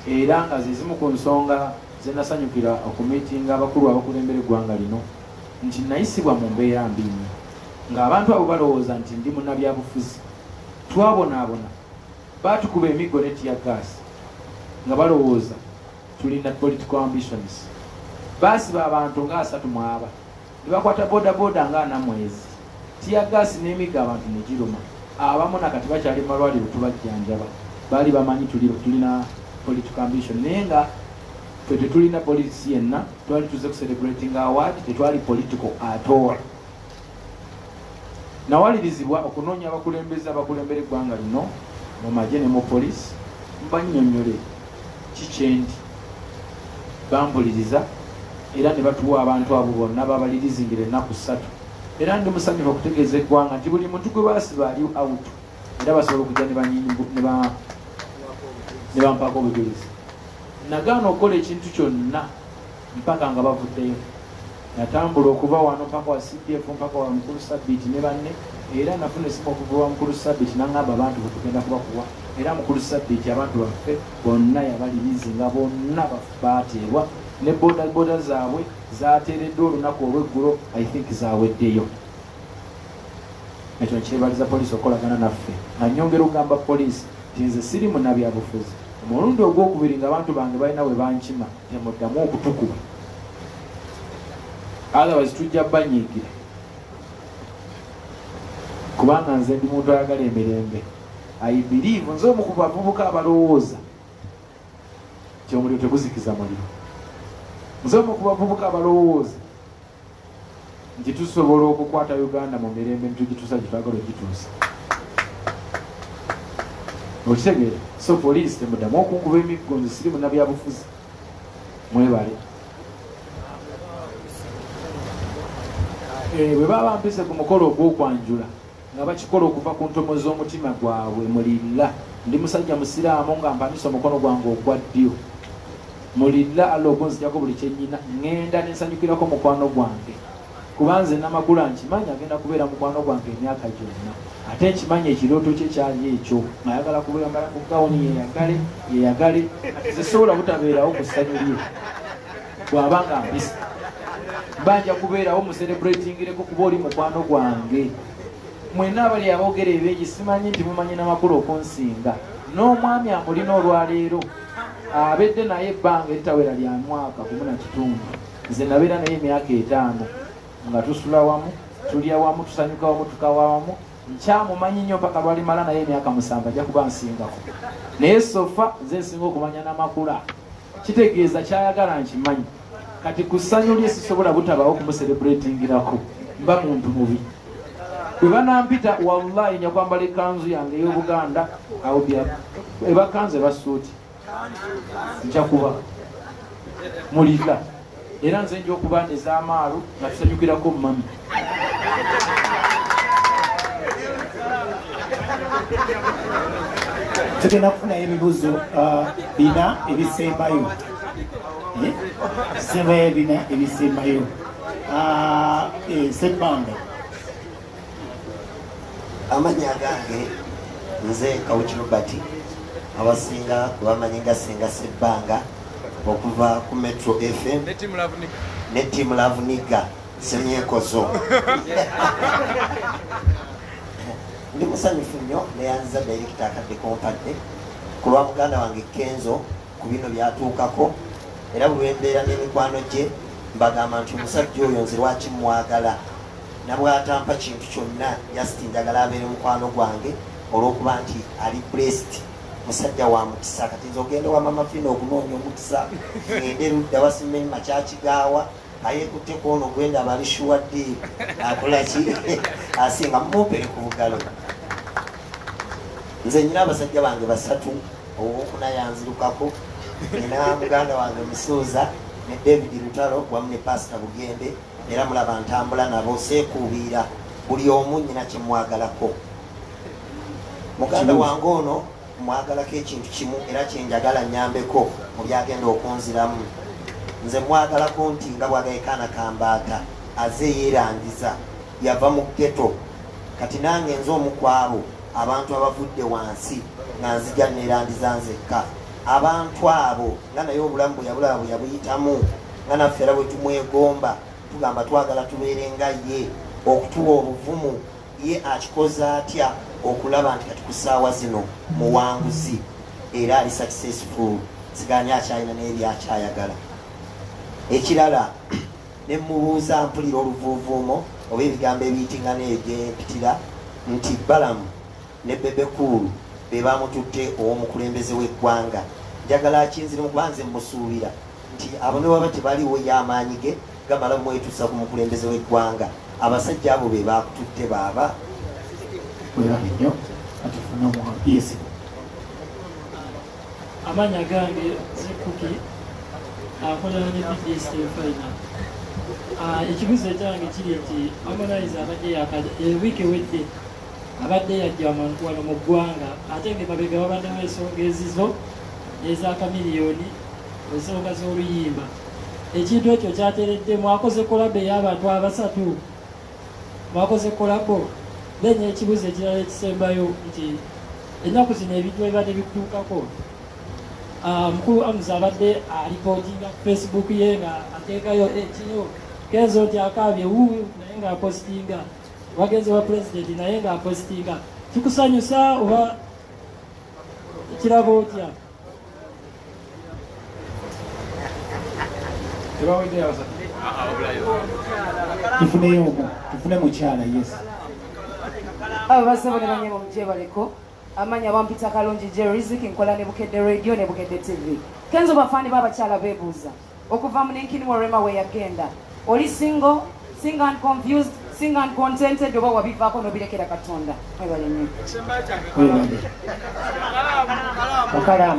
Speaker 1: era nga zizimu ku nsonga ze nasanyukira okumitinga abakulu abakulembera eggwanga lino nti nayisibwa mu mbeera mbi nnyo ng'abantu abo balowooza nti ndi munnabyabufuzi twabonaabona baatukuba emiggo ne tear gas nga balowooza tulina political ambitions baasiba abantu nga 3 mu 4 ne bakwata bodaboda nga 4 mwezi tear gas n'emiggo abantu ne giruma abamu nakati bakyali mu malwaliro tubajjanjaba baali bamanyi tulina political ambition naye nga ffe tetulina politics yenna twali tuze kucelebrating award tetwali political at all. Nawalirizibwa okunoonya abakulembeze abakulembera eggwanga lino mu magye ne mu poliisi mbannyonnyole kikyendi bambuliriza era ne batuwa abantu abo bonna babalirizingira ennaku 3 era ndi musanyufu okutegeeza eggwanga nti buli muntu gwe baasiba ali out era basobola okujja ne bampaako obujulizi. Nagaana okukola ekintu kyonna mpaka nga bavuddeyo. Natambula okuva wano mpaka wa CDF mpaka wa mukulu Sabiti ne banne era nafuna esimu okuva wa mukulu Sabiti n'angamba abantu bwe tugenda kubakuwa era mukulu Sabiti abantu baffe bonna yabalirizinga bonna baateebwa ne boda zaabwe zaateereddwa olunaku olw'eggulo I think zaaweddeyo. Ekyo kyebaliza poliisi okolagana naffe nga nnyongera okugamba poliisi nti nze siri munnabyabufuzi omulundi ogwokubiri nga abantu bange balina we bankima temuddamu okutukuba otherwise tujja banyiigira kubanga nze ndi muntu ayagala emirembe. I believe nze omu ku bavubuka abalowooza nti omuliro teguzikiza muliro. Nze omu ku bavubuka abalowooza nti tusobola okukwata Uganda mu mirembe nitugituusa gye twagala ogituusa. Okitegeera? So poliisi temuddamu okunkuba emiggo nze siri munnabyabufuzi. Mwebale. Bwe baba bampise ku mukolo ogw'okwanjula nga bakikola okuva ku ntomo z'omutima gwabwe mulilla ndi musajja musiraamu nga mpanisa omukono gwange ogwa ddyo mulilla alla okunzijako buli kyennyina ŋŋenda nensanyukirako mukwano gwange kuba nze namakula nkimanyi agenda kubeera mukwano gwange emyaka gyonna ate nkimanyi ekirooto kye kyali ekyo ng'ayagala kubuyambala ku gawuni yeyagale zisobola butabeerawo ku ssanyu lye bw'aba nga mpisa banja kubeerawo mucelebratingireko kuba oli mukwano gwange. Mwenna abali aboogera ebingi simanyi nti mumanyi n'amakulu okunsinga n'omwami amulina olwaleero abedde naye ebbanga eritawera lya mwaka 1.5 nze nabeera naye emyaka 5 nga tusula wamu tulya wamu tusanyuka wamu tukawa wamu nkyamumanyi nnyo mpaka lwalimala naye emyaka 7 ajja kuba nsingako naye sofa nze nsinga okumanya n'amakula kitegeeza kyayagala nkimanyi kati ku ssanyu lye sisobola butabawo kumuselebratingirako mba muntu mubi. Bwe banampita wallahi nja kwambala ekanzu yange ey'Obuganda eba kanzu eba suuti nja kuba mulira era nze nja okuba ez'amaalu nga tusanyukirako mami.
Speaker 2: Tugenda kufunayo ebibuuzo bina ebisembayo. Tusembayo bina ebisembayo. Sebbanga.
Speaker 11: Amanya gange nze Kawuki Robert abasinga kubamanyi nga Senga Sebbanga okuva ku Metro FM ne Team Lavuniga Semyekozo. Ndi musanyufu nnyo neyanziza director akadde kompadde ku lwa muganda wange Kenzo ku bino byatuukako era bulwembeera n'emikwano gye mbagamba nti omusajja oyo nze lwaki mwagala nabwatampa kintu kyonna yasiti njagala abeere mukwano gwange olw'okuba nti ali blessed musajja wa mukisa kati nze ogenda wa mama fina okunoonya omukisa ngende ludda wasimenyi makyakigaawa ayekutte kwono gwenda abalishuwadde akolaki asinga mumupere ku bugalo. Nze nyina abasajja bange basatu owokuna yanzirukako nina muganda wange Musuuza ne David Lutalo wamu ne Pastor Bugende era mulaba ntambula nabo seekuubiira buli omu nyina kyemwagalako. Muganda wange ono mwagalako ekintu kimu era kyenjagala nyambeko mu byagenda okunziramu. Nze mwagalako nti nga bwagayikaana kambaata aze yeerangiza yava mu ghetto kati nange nze omu kwabo abantu abavudde wansi nga nzija neerangiza nzekka. Abantu abo nga naye obulamu bwe yabulaba bwe yabuyitamu nga naffe era bwe tumwegomba tugamba twagala tubeere nga ye okutuwa obuvumu ye akikoze atya okulaba nti kati ku ssaawa zino muwanguzi era ali successful siganye akyalina n'ebyakyayagala. Ekirala ne mubuuza mpulira oluvuuvuumo oba ebigambo ebiyitingana egyempitira nti Balamu ne Bebe Cool be bamututte ow'omukulembeze w'eggwanga. Njagala akinzirimu kuba nze musuubira nti abo ne baba tebaliwo y'amaanyi ge gamala mwetuusa ku mukulembeze w'eggwanga abasajja abo be bakututte baaba.
Speaker 2: Werabe nnyo atufuna mu yes.
Speaker 12: Amanya gange Zekuki akolera ne BDS Final. Ekibuzo ekyange kiri nti Harmonize abadde wiiki ewedde abadde yajja wano mu ggwanga ate ng'emabega babaddewo ensonga ezizo eza kamiliyoni ensonga z'oluyimba. Ekintu ekyo kyateredde mwakoze kolabo ey'abantu abasatu mwakoze kolabo. Then ekibuzo ekirala ekisembayo nti ennaku zino ebintu ebibadde bikutuukako mukulu Amuza abadde alipootinga ku Facebook ye nga ateekayo ekino Kenzo nti akaabye naye ng'apositinga wagenzi wa president naye ng'apositinga. Kikusanyusa oba kiraba otya?
Speaker 2: Tufune mukyala yes.
Speaker 13: Abo basaba ne banyema mujebaleko amanya bampita kalonji Riziki nkola ne Bukedde Radio ne Bukedde TV. Kenzo bafani babakyala beebuuza okuva mu nenkini wa Rema we yagenda oli single and confused single and contented oba wabivaako nobirekera Katonda. Mwebale nnyo.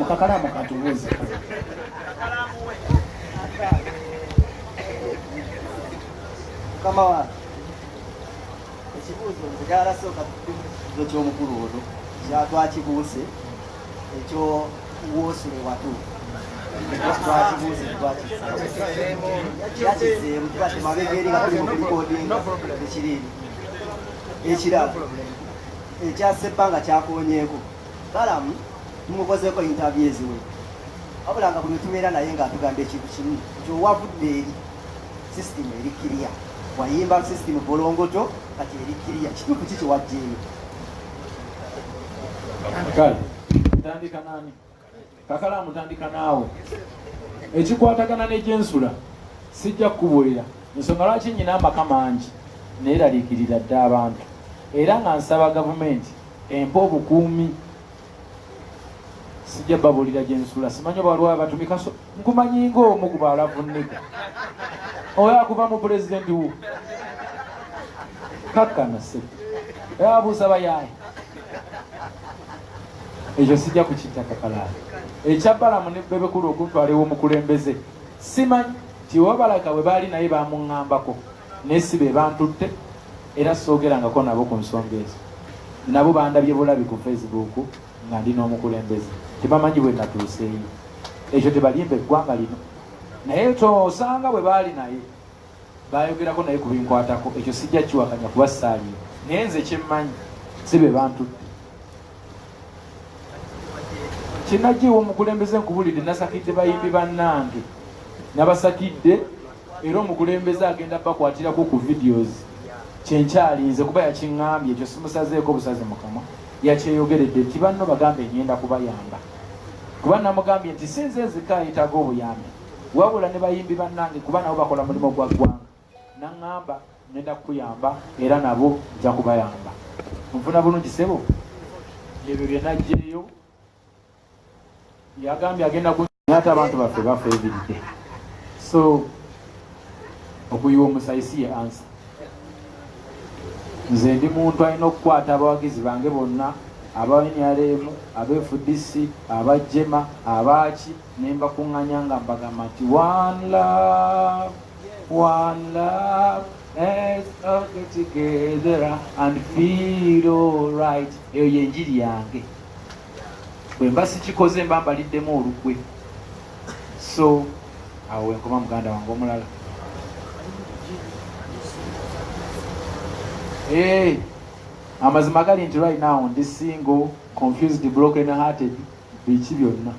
Speaker 2: Kakalamu katubuuze.
Speaker 7: Kama wa ekibuuzo njagala sooka tukibuuzo ky'omukulu ono kyatwakibuuse ekyo woosule watu twakibuuse yakizeemu tubadde mabega eri nga tuli mu kurikodinga ekiriini. Ekirala ekya Sebbanga kyakoonyeeko Balamu tumukozeeko interview eziwe wabula nga buli tubeera naye ng'atugamba ekintu kimu nti owavudde eri system eri kiriya wayimba system bolongoto kati eri kiriya kituufu ki kyewajjeeyo?
Speaker 1: Kale ntandika nani? Kakalamu ntandika naawe. Ekikwatagana n'egyensula sijja kukubuulira ensonga lwaki nyina amaka mangi neeraliikirira dda abantu era nga nsaba gavumenti empa obukuumi. Sijja babuulira gyensula simanyi oba waliwo abatumika nkumanyi ng'omu ku Balavuniga oyo akuva mu pulezidenti wo kakkana se abuuza bayaaye ekyo sijja kukitta Kakalamu. Ekya Balamu ne Bebe Cool okuntwala ew'omukulembeze simanyi tiwabalaka bwe baali naye bamuŋŋambako naye si be bantutte era soogerangako nabo ku nsonga ezo nabo bandabye bulabi ku Facebook nga ndi n'omukulembeze tebamanyi bwe natuuseeyo ekyo tebalimba eggwanga lino naye tosanga bwe baali naye bayogerako naye ku binkwatako ekyo sijja kiwakanya kuba saaliyo naye nze kyemmanyi si be bantutte kinagiwa omukulembeze nkubulidde nasakidde bayimbi bannange nabasakidde era omukulembeze agenda bakwatirako ku videos kyenkyalinze kuba yakiŋŋambye ekyo simusazeeko busaze mukama yakyeyogeredde nti banno bagambe ngenda kubayamba kuba namugambye nti sinze nzikaayitago obuyambi wabula ne bayimbi bannange kuba nabo bakola mulimu gwa ggwanga naŋŋamba ngenda kukuyamba era nabo nja kubayamba nfuna bulungi sebo ebyo bye najjeeyo yagambye agenda ate abantu baffe bafe ebiridde so okuyiwa omusayi si ye ansa nze ndi muntu alina okukwata abawagizi bange bonna aba NRM aba FDC aba Jema abaki nembakuŋŋanya nga mbagamba nti one love let's all get together and feel all right eyo yenjiri yange bwe mba sikikoze mba mbaliddemu olukwe so awo wenkoma muganda wange omulala amazima gali nti right now ndi single confused broken hearted biki byonna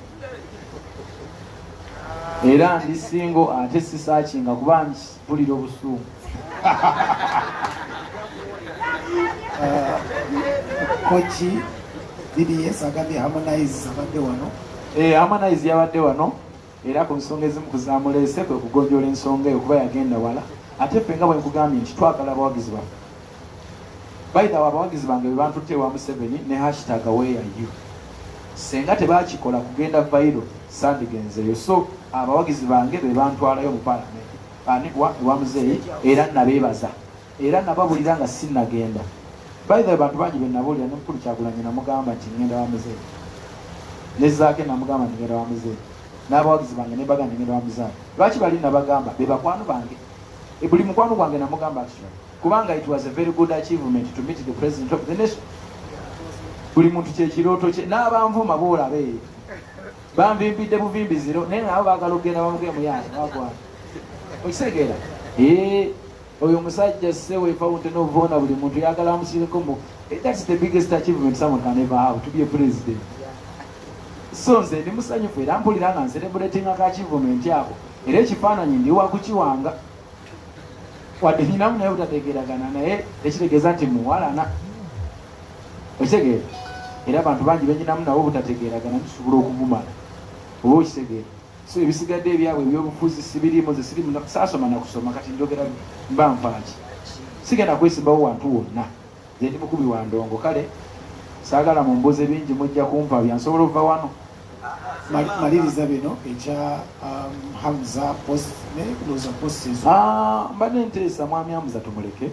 Speaker 1: era ndi single ate sisakinga kuba mpulira obusungu
Speaker 2: kochi BBS agambye Harmonize abadde wano
Speaker 1: Harmonize yabadde wano era ku nsonga ezimu kuzamuleese kwe kugonjola ensonga eyo kuba yagenda wala ate ffe nga bwe nkugambye nti twagala abawagizi baffe baita abawagizi bange be bantutte wa Museveni ne hashtag where are you senga tebakikola kugenda viral sandigenzeyo so abawagizi bange be bantwalayo mu parliament ani wa muzeeyi era nabeebaza era nababulira nga sinnagenda baita abantu bangi be nabulira ne mukulu Kyagulanyi namugamba nti ngenda wa muzeeyi nezaake namugamba nti ngenda wa muzeeyi n'abawagizi bange ne bagamba ngenda wa muzeeyi lwaki bali nabagamba be bakwano bange buli mukwano gwange namugamba actually kubanga it was a very good achievement to meet the president of the nation buli muntu kyekirooto kye n'abanvuma boolabe banvimbidde buvimbiziro naye nabo baagala okugenda bamuge muyange bagwana okisegeera oyo omusajja sewe fountain of honor buli muntu yagala amusireko mu that's the biggest achievement someone can ever have to be a president so nze ndi musanyufu era mpulira nga ncelebrating aka achievement ako era ekifaananyi ndi wakukiwanga wadde nyinamu naye butategeeragana naye tekitegeeza nti muwalana okitegeera era abantu bangi benyinamu nabo butategeeragana tusobola okuvumala oba okitegeera so ebisigadde ebyabwe ebyobufuzi sibirimu ze siri saasoma nakusoma kati njogera mba nfaaki sigenda kwesimbawo wantu wonna ze ndi mukubi wa ndongo kale saagala mu mbuzi bingi mujja kumpa byansobola okuva wano
Speaker 2: maliriza bino ekya Hamza post ne kuloza post ezo
Speaker 1: mbadde nteesa mwami Hamza tumuleke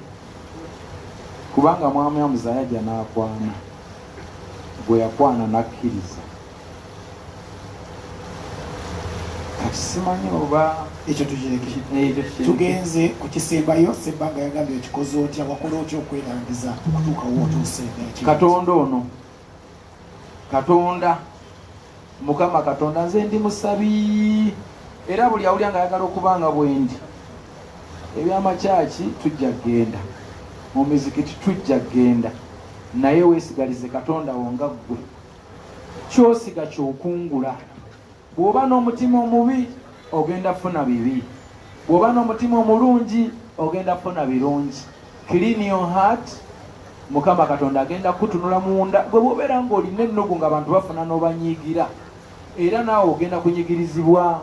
Speaker 1: kubanga mwami Hamza yajja n'akwana gwe yakwana nakkiriza kati simanyi oba
Speaker 2: ekyo tukireke tugenze ku kisembayo Ssebbanga yagambye ekikoze otya wakola otya okwerangiza okutuuka wootuuse
Speaker 1: Katonda ono Katonda Mukama Katonda nze ndi musabi era buli awulya nga ayagala okubanga bwendi ebyamakyaki tujja genda mu mizikiti tujja genda naye weesigalize Katonda wonga ggwe kyosiga kyokungula bw'oba n'omutima omubi ogenda funa bibi bw'oba n'omutima omulungi ogenda funa birungi clean your heart Mukama Katonda agenda kutunula munda gwe bw'obeera ng'olina ennogu ng'abantu bafuna n'obanyiigira era naawe ogenda kunyigirizibwa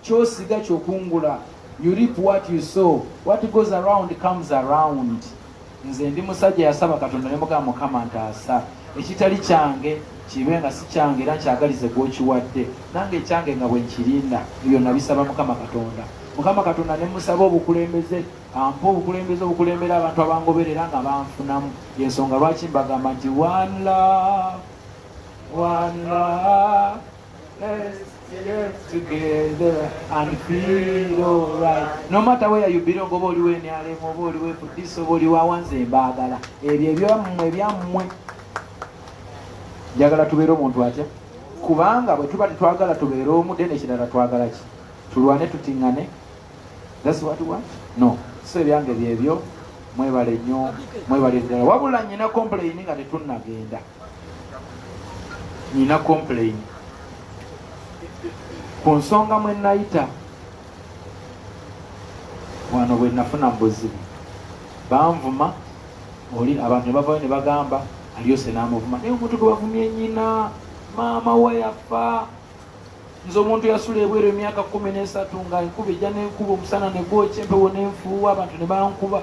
Speaker 1: kyosiga kyokungula you reap what you sow what goes around comes around nze ndi musajja yasaba Katonda ne mugamba Mukama ntaasa ekitali kyange kibe nga si kyange era nkyagalize gw'okiwadde nange ekyange nga bwe nkirinda ebyo nabisaba Mukama Katonda Mukama Katonda ne musaba obukulembeze ampa obukulembeze obukulembera abantu abangoberera nga banfunamu yensonga lwaki mbagamba nti one love let's get together and feel alright. No matter where you belong, oba oli w'enyalemu, oba oli w'efudisa, oba oli wawanze mbaagala. Ebyo ebyammwe. Njagala tubeere omuntu atya? Kubanga bwe tuba tetwagala tubeere omu, then ekirala twagala ki? Tulwane tutiŋŋane? That's what we want? No. So ebyange byebyo, mwebale nnyo, mwebale ddala. Wabula nnyina complain nga tetunnagenda. Nina complain. Ku nsonga mwe nayita, wano bwe nafuna mbuzibu. Banvuma, oli abantu ne bavayo ne bagamba, aliyose n'amuvuma. Naye omuntu gwe bavumye nnyina, maama we yafa. Nze omuntu yasula ebweru emyaka 13 nga enkuba ejja n'enkuba omusana ne gwokya empewo n'enfuuwa abantu ne bankuba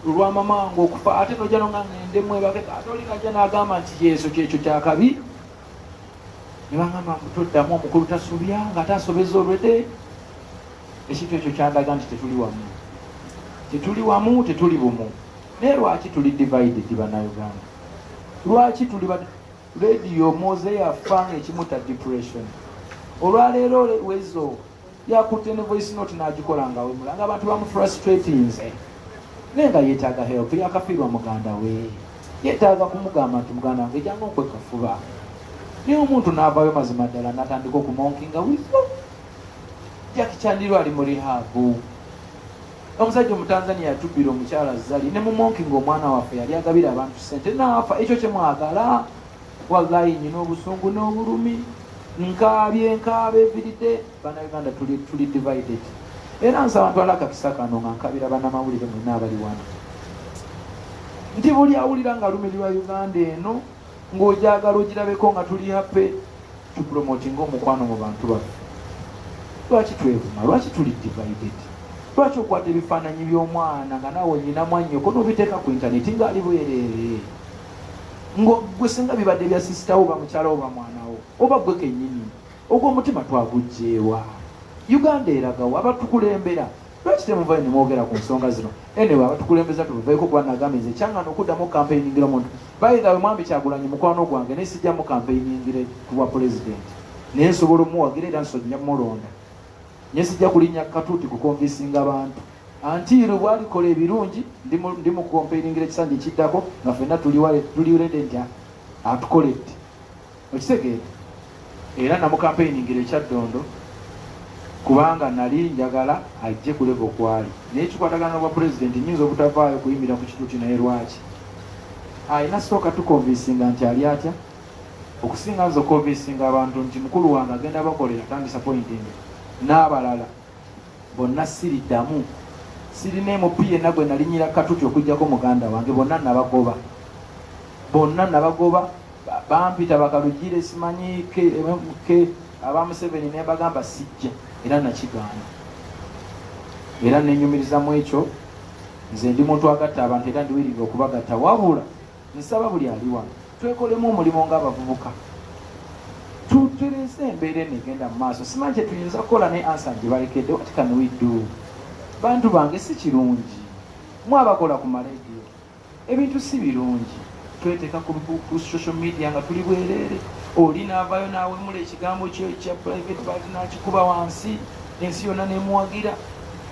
Speaker 1: olwa mama wange okufa ate nojja nga ŋŋendemu ebake ate oli ng'ajja n'agamba nti yesu kyekyo kyakabi ne bagamba toddamu omukulu tasubya nga tasobeza olwedde ekintu ekyo kyandaga nti tetuli wamu tetuli bumu. Naye lwaki tuli divided bannayuganda? Lwaki tuli radio moze yafa ng'ekimuta depression? Olwaleero wezo yakutte ne voice note n'agikola nga wemula nga abantu bamufrustratinze naye nga yeetaaga help yakafiirwa muganda we yeetaaga kumugamba nti muganda wange janga okwekafuba naye omuntu n'avaayo mazima ddala n'atandika okumonkinga wizo Jackie Chandiru ali mu rihabu. Omusajja Omutanzania yatubbira omukyala Zali ne mu monkinga omwana waffe yali agabira abantu ssente n'afa. Ekyo kye mwagala wallahi nyina obusungu n'obulumi nkaabye eviridde bannayuganda tuli divided. Era nsaba ntwala akakisa kano nga nkabira bannamawulire mwenna abali wano nti buli awulira nga lumirirwa Uganda eno ng'ojagala ogirabeko nga tuli happy tupromotinga omukwano mu bantu baffe. Lwaki twevuma? Lwaki tuli divided? Lwaki okwata ebifaananyi by'omwana nga naawe nyina mwannyoko n'obiteeka ku intaneti ng'ali bwereere gwe singa bibadde bya sisitawo oba mukyalawo oba mwanawo oba gwe kennyini ogw'omutima twagugjeewa. Uganda eragawo abatukulembera lwaki temuvayo ne mwogera ku nsonga zino? Anyway abatukulembeza tuvaeko kuba nagamba nze kyangana okuddamu campaigningira omuntu bayithawe Mwambi Kyagulanyi mukwano gwange naye sijjamu campaigningira ku bwa pulezidenti naye nsobola omuwagira era nsojja mulonda naye sijja kulinnya katuuti kukonvisinga abantu antiiro bwalikola ebirungi ndi mu campaigningira ekisanja ekiddako nga ffenna tuli rede nti atukoledde okitegeera era namu campaigningira ekyaddondo kubanga nali njagala ajje ku level kwali naye kikwatagana n'obwa pulezidenti nyinza obutavaayo kuyimirira ku kituuti naye lwaki ayina sooka tukonvisinga nti ali atya okusinga nze okonvisinga abantu nti mukulu wange agenda bakolera tandisappointing n'abalala bonna siriddamu sirina MP yenna gwe nalinyira katuuti okujjako muganda wange bonna nabagoba bampita bakalugire simanyi ke aba Museveni ne bagamba sijja era nakigaana era nenyumirizamu ekyo nze ndi muntu agatta abantu era ndiwirira okubagatta wabula nsaba buli ali wano twekolemu omulimu ng'abavubuka tutereze embeera enegenda mu maaso simanyi kyetuyinza kukola ne ansa gye balekedde what can we do? Bantu bange si kirungi mwabakola ku maleediyo ebintu si birungi tweteeka ku social media nga tuli bwereere oli naavayo naawemula ekigambo kyo ekya private part nakikuba wansi ensi yonna nemuwagira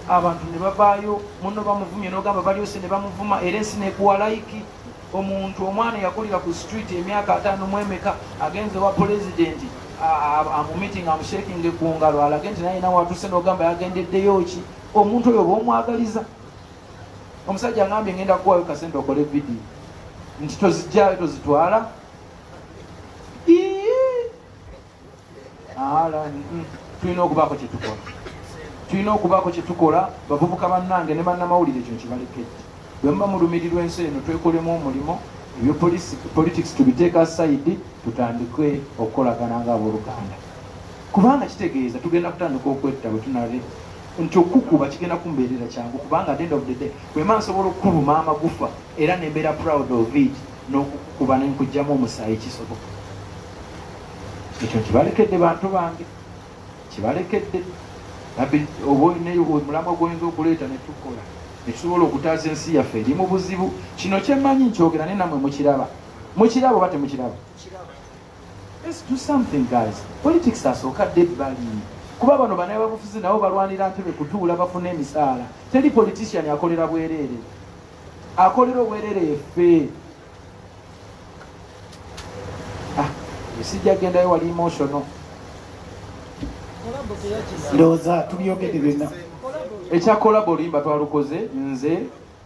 Speaker 1: abantu ne bavaayo muno bamuvumye n'ogamba balyose ne bamuvuma era ensi nekuwa layiki omuntu omwana yakulira ku street emyaka 5 mwemeka agenze wa pulezidenti amumiting amushakinge ku ngalo alage nti naye nawe atuse n'ogamba yagendeddeyo ki omuntu oyo b'omwagaliza. Omusajja angambye ngenda kuwayo kasente okole vidiyo nti tozijjayo tozitwala tulina okubaako kyetukola bavubuka bannange ne bannamawulire ekyo kibalekedde bwe muba mulumirirwa ensi eno twekolemu omulimo ebyo politics tubiteeka side tutandike okukolagana ng'abooluganda kubanga kitegeeza tugenda kutandika okwetta bwe tunale nti okukuba kigenda kumbeerera kyangu kubanga at the end of the day bwema nsobola okukubuma amagufa era nembeera proud of it n'okukuba nenkugjamu omusaayi kisoboka. Ekyo kibalekedde bantu bange kibalekedde omulamwa gwoyinza okuleeta netukola netusobola okutaasa ensi yaffe eri mu buzibu. Kino kyemmanyi nkyogera naye nammwe mukiraba oba temukiraba? let's do something guys. Politics asooka dead bali kuba bano banaye babufuzi nabo balwanira ntebe kutuula bafuna emisaala. Teri politician akolera bwerere, akolera obwerere effe. Sijja gendayo wali emotional.
Speaker 2: Ndowooza tubyogedde byonna.
Speaker 1: Ekya collabo limba twalukoze nze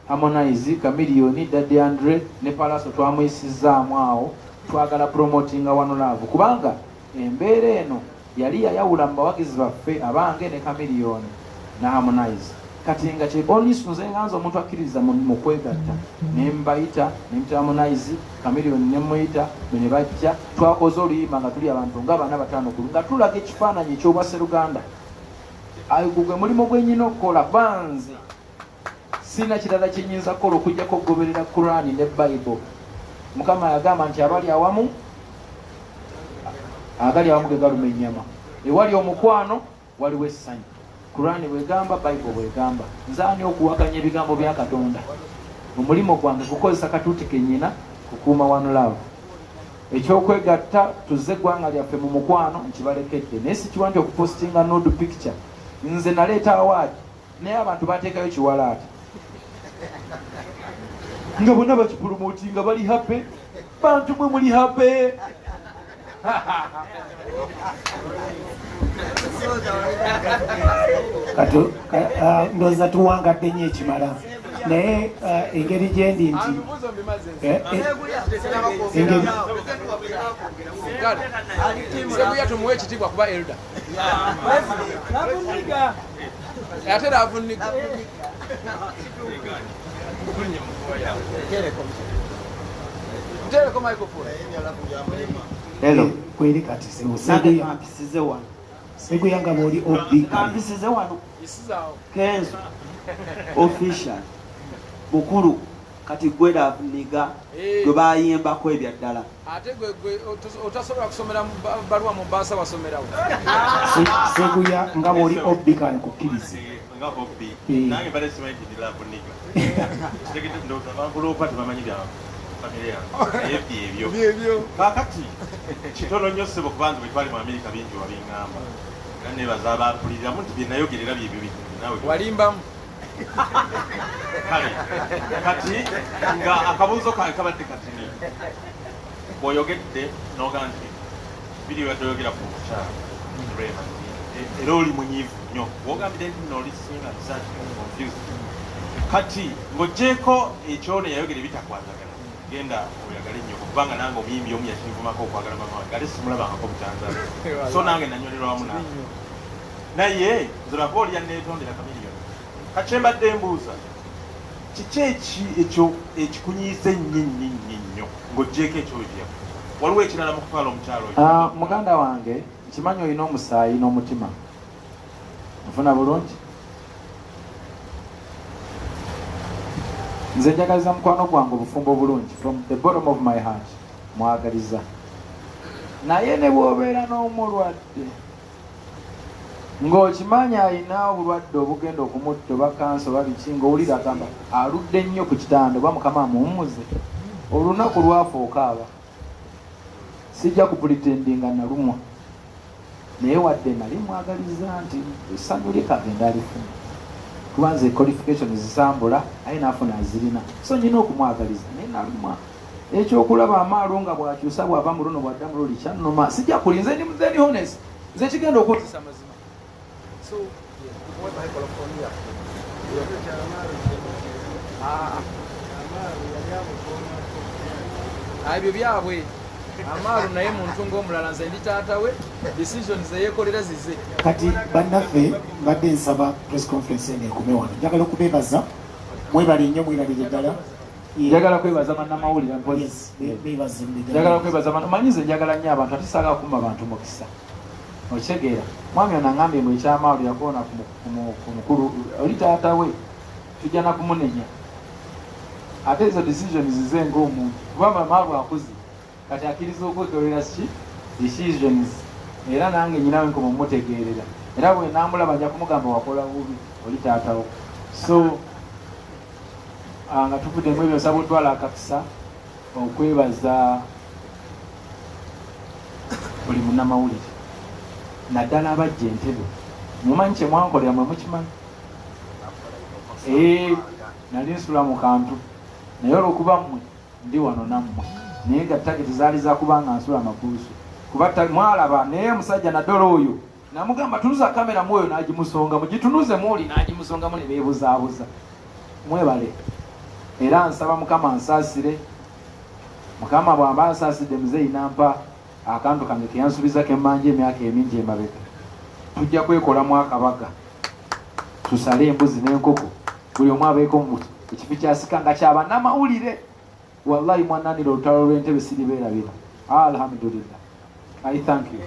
Speaker 1: Harmonize, Chameleone, Daddy Andre ne Palaso twamwesizaamu awo twagala promotinga One Love kubanga embeera eno yali yayawula mu bawagizi baffe abange ne Chameleone na Harmonize. Kati nga kye onlisunze nganza omuntu akkiriza mu kwegatta ne mbayita ne mta Harmonize, Chameleone ne muyita ne bajja twakoze oluyimba nga tuli abantu nga bana batano kulu nga tulaga ekifaananyi eky'obwa Sseruganda. Ayo gwe mulimo gwenyina okukola banze sina kirala kinyinza kukola okujjako okugoberera Qur'ani ne Bible. Mukama yagamba nti abali awamu ge galuma ennyama, ewali omukwano waliwo essanyu. Qur'ani bwegamba, Bible bwegamba. Nzaani okuwakanya ebigambo bya Katonda. Mu mulimo gwange kukozesa katuuti kenyina kukuuma One Love. Ekyokwegatta tuzze eggwanga lyaffe mu mukwano nkibalekedde naye si kiwanja okupostinga nude picture. Nze naleeta award naye abantu bateekayo kiwalaata nga bonna bakipulomootinga bali happy. Bantu mwe muli happy.
Speaker 2: Ndowooza tuwangadde nnyo ekimala naye engeri gyendi nti
Speaker 10: Seguya tumuwe ekitiibwa kuba elda ate era avunniga ntereko microphone.
Speaker 2: Hello. Kweli kati Seguya nga bw'oli
Speaker 7: kampisize wano Kenzo official mukulu kati gwera niga gwe bayimbako ebyaddala
Speaker 10: ate gwe otasobola kusomera baluwa mu Mombasa wasomerawo.
Speaker 2: Seguya nga bw'oli obbikan kukkiriza
Speaker 9: nga hobby nange bale simanyi ndila buniga tegete ndo tabakulo pati bamanyi bya familia ebyo kakati kitono nnyo sebo kubantu bitwali mu Amerika bingi wabingamba nane bazaba apulira muntu binayogerera bibyo nawe
Speaker 10: walimbamu
Speaker 9: kati nga akabuzo kabadde katini boyogedde noganti video yatoyogera ku kyalo rema era oli munyivu nnyo wogambire nti nolisinga research confused kati ng'oggyeko ekyo ne yayogera ebitakwatagana genda oyagale nnyo kubanga nange omuyimbi omu yakinvumako okwagala mama wange ate simulabangako butanzania so nange nanyolerawamu nawe naye nzolako oli yanneetondera Chameleone kati mbadde mbuuza kiki ekyo ekikunyiisa ennyo ng'oggyeko ekyoyo waliwo ekirala mu kutwala omukyalo oyo
Speaker 1: muganda wange kimanyi olina omusaayi n'omutima nfuna bulungi. Nze njagaliza mukwano gwange obufumbo bulungi from the bottom of my heart mwagaliza naye ne bw'obeera n'omulwadde ng'okimanyi alina obulwadde obugenda okumutta oba kansa oba biki ng'owulira agamba aludde nnyo ku kitanda oba mukama amuwummuze olunaku lwafuuka aba sijja kupulitendinga nalumwa naye wadde nali mwagaliza nti essanyu lye kagenda alifuna kuba nze qualification zisambula aye naafuna azirina so nyina okumwagaliza naye nalumwa ekyokulaba amaalu nga bwakyusa bwava mu luno bwadda mu luli kyannuma sijja kulinze ndi muzeni honest nze kigenda okwotisa amazima so ebyo byabwe amaalu naye muntu ng'omulala nze ndi taata we decisions eyeekolera zize
Speaker 2: kati bannaffe mbadde nsaba press conference eno ekume wano njagala okubeebaza mwebale nnyo mwirabire ddala
Speaker 1: njagala kwebaza bannamawulire
Speaker 2: njagala
Speaker 1: kwebaza manyize njagala nnyo abantu ate saagala kumma abantu mukisa okitegeera mwami ono aŋambye mbu ekyamawulire yakoona ku mukulu oli taata we tujja nakumunenya ate ezo decisions zize ng'omuntu kuba mamaalu akuze kati akkiriza okwekolera ki decisions era nange nyinawe nkoma mumutegeerera era bwe namulaba nja kumugamba wakola bubi oli taatawo so nga tuvuddemu ebyo nsaba otwala akakisa okwebaza buli munnamawulire naddala abajja Entebbe mumanyi kye mwankolera mwe mukimanyi nali nsula mu kantu naye olwokuba mmwe ndi wano nammwe naye nga tageti zaali zakubanga nsula amabuusu kuba mwalaba naye musajja naddala oyo namugamba tunuza kamera mwoyo n'agimusonga mugitunuze muuli n'agimusongamu ne beebuzaabuza mwebale era nsaba Mukama ansaasire Mukama bw'amba ansaasidde muzeeyi nampa akantu kange keyansubiza kemmanja emyaka emingi emabega tujja kwekolamu akabaga tusale embuzi n'enkoko buli omu abeeko mu ekifi kyasika nga kyabannamawulire wallahi mwananira olutalo lw'Entebbe siribeerabira alhamdulillah I thank you.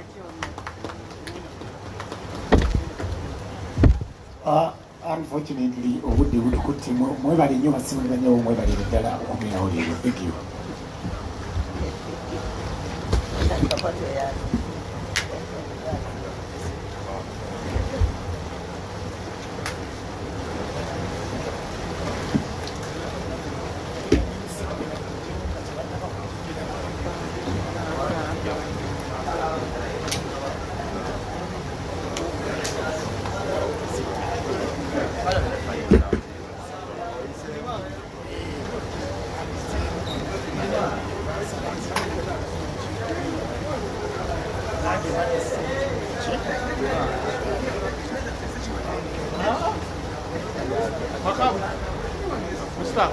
Speaker 2: Unfortunately, obudde butukutte mwebale nnyo basimaganya bo mwebalire ddala okubeerawo leero. Thank you.
Speaker 10: Stop.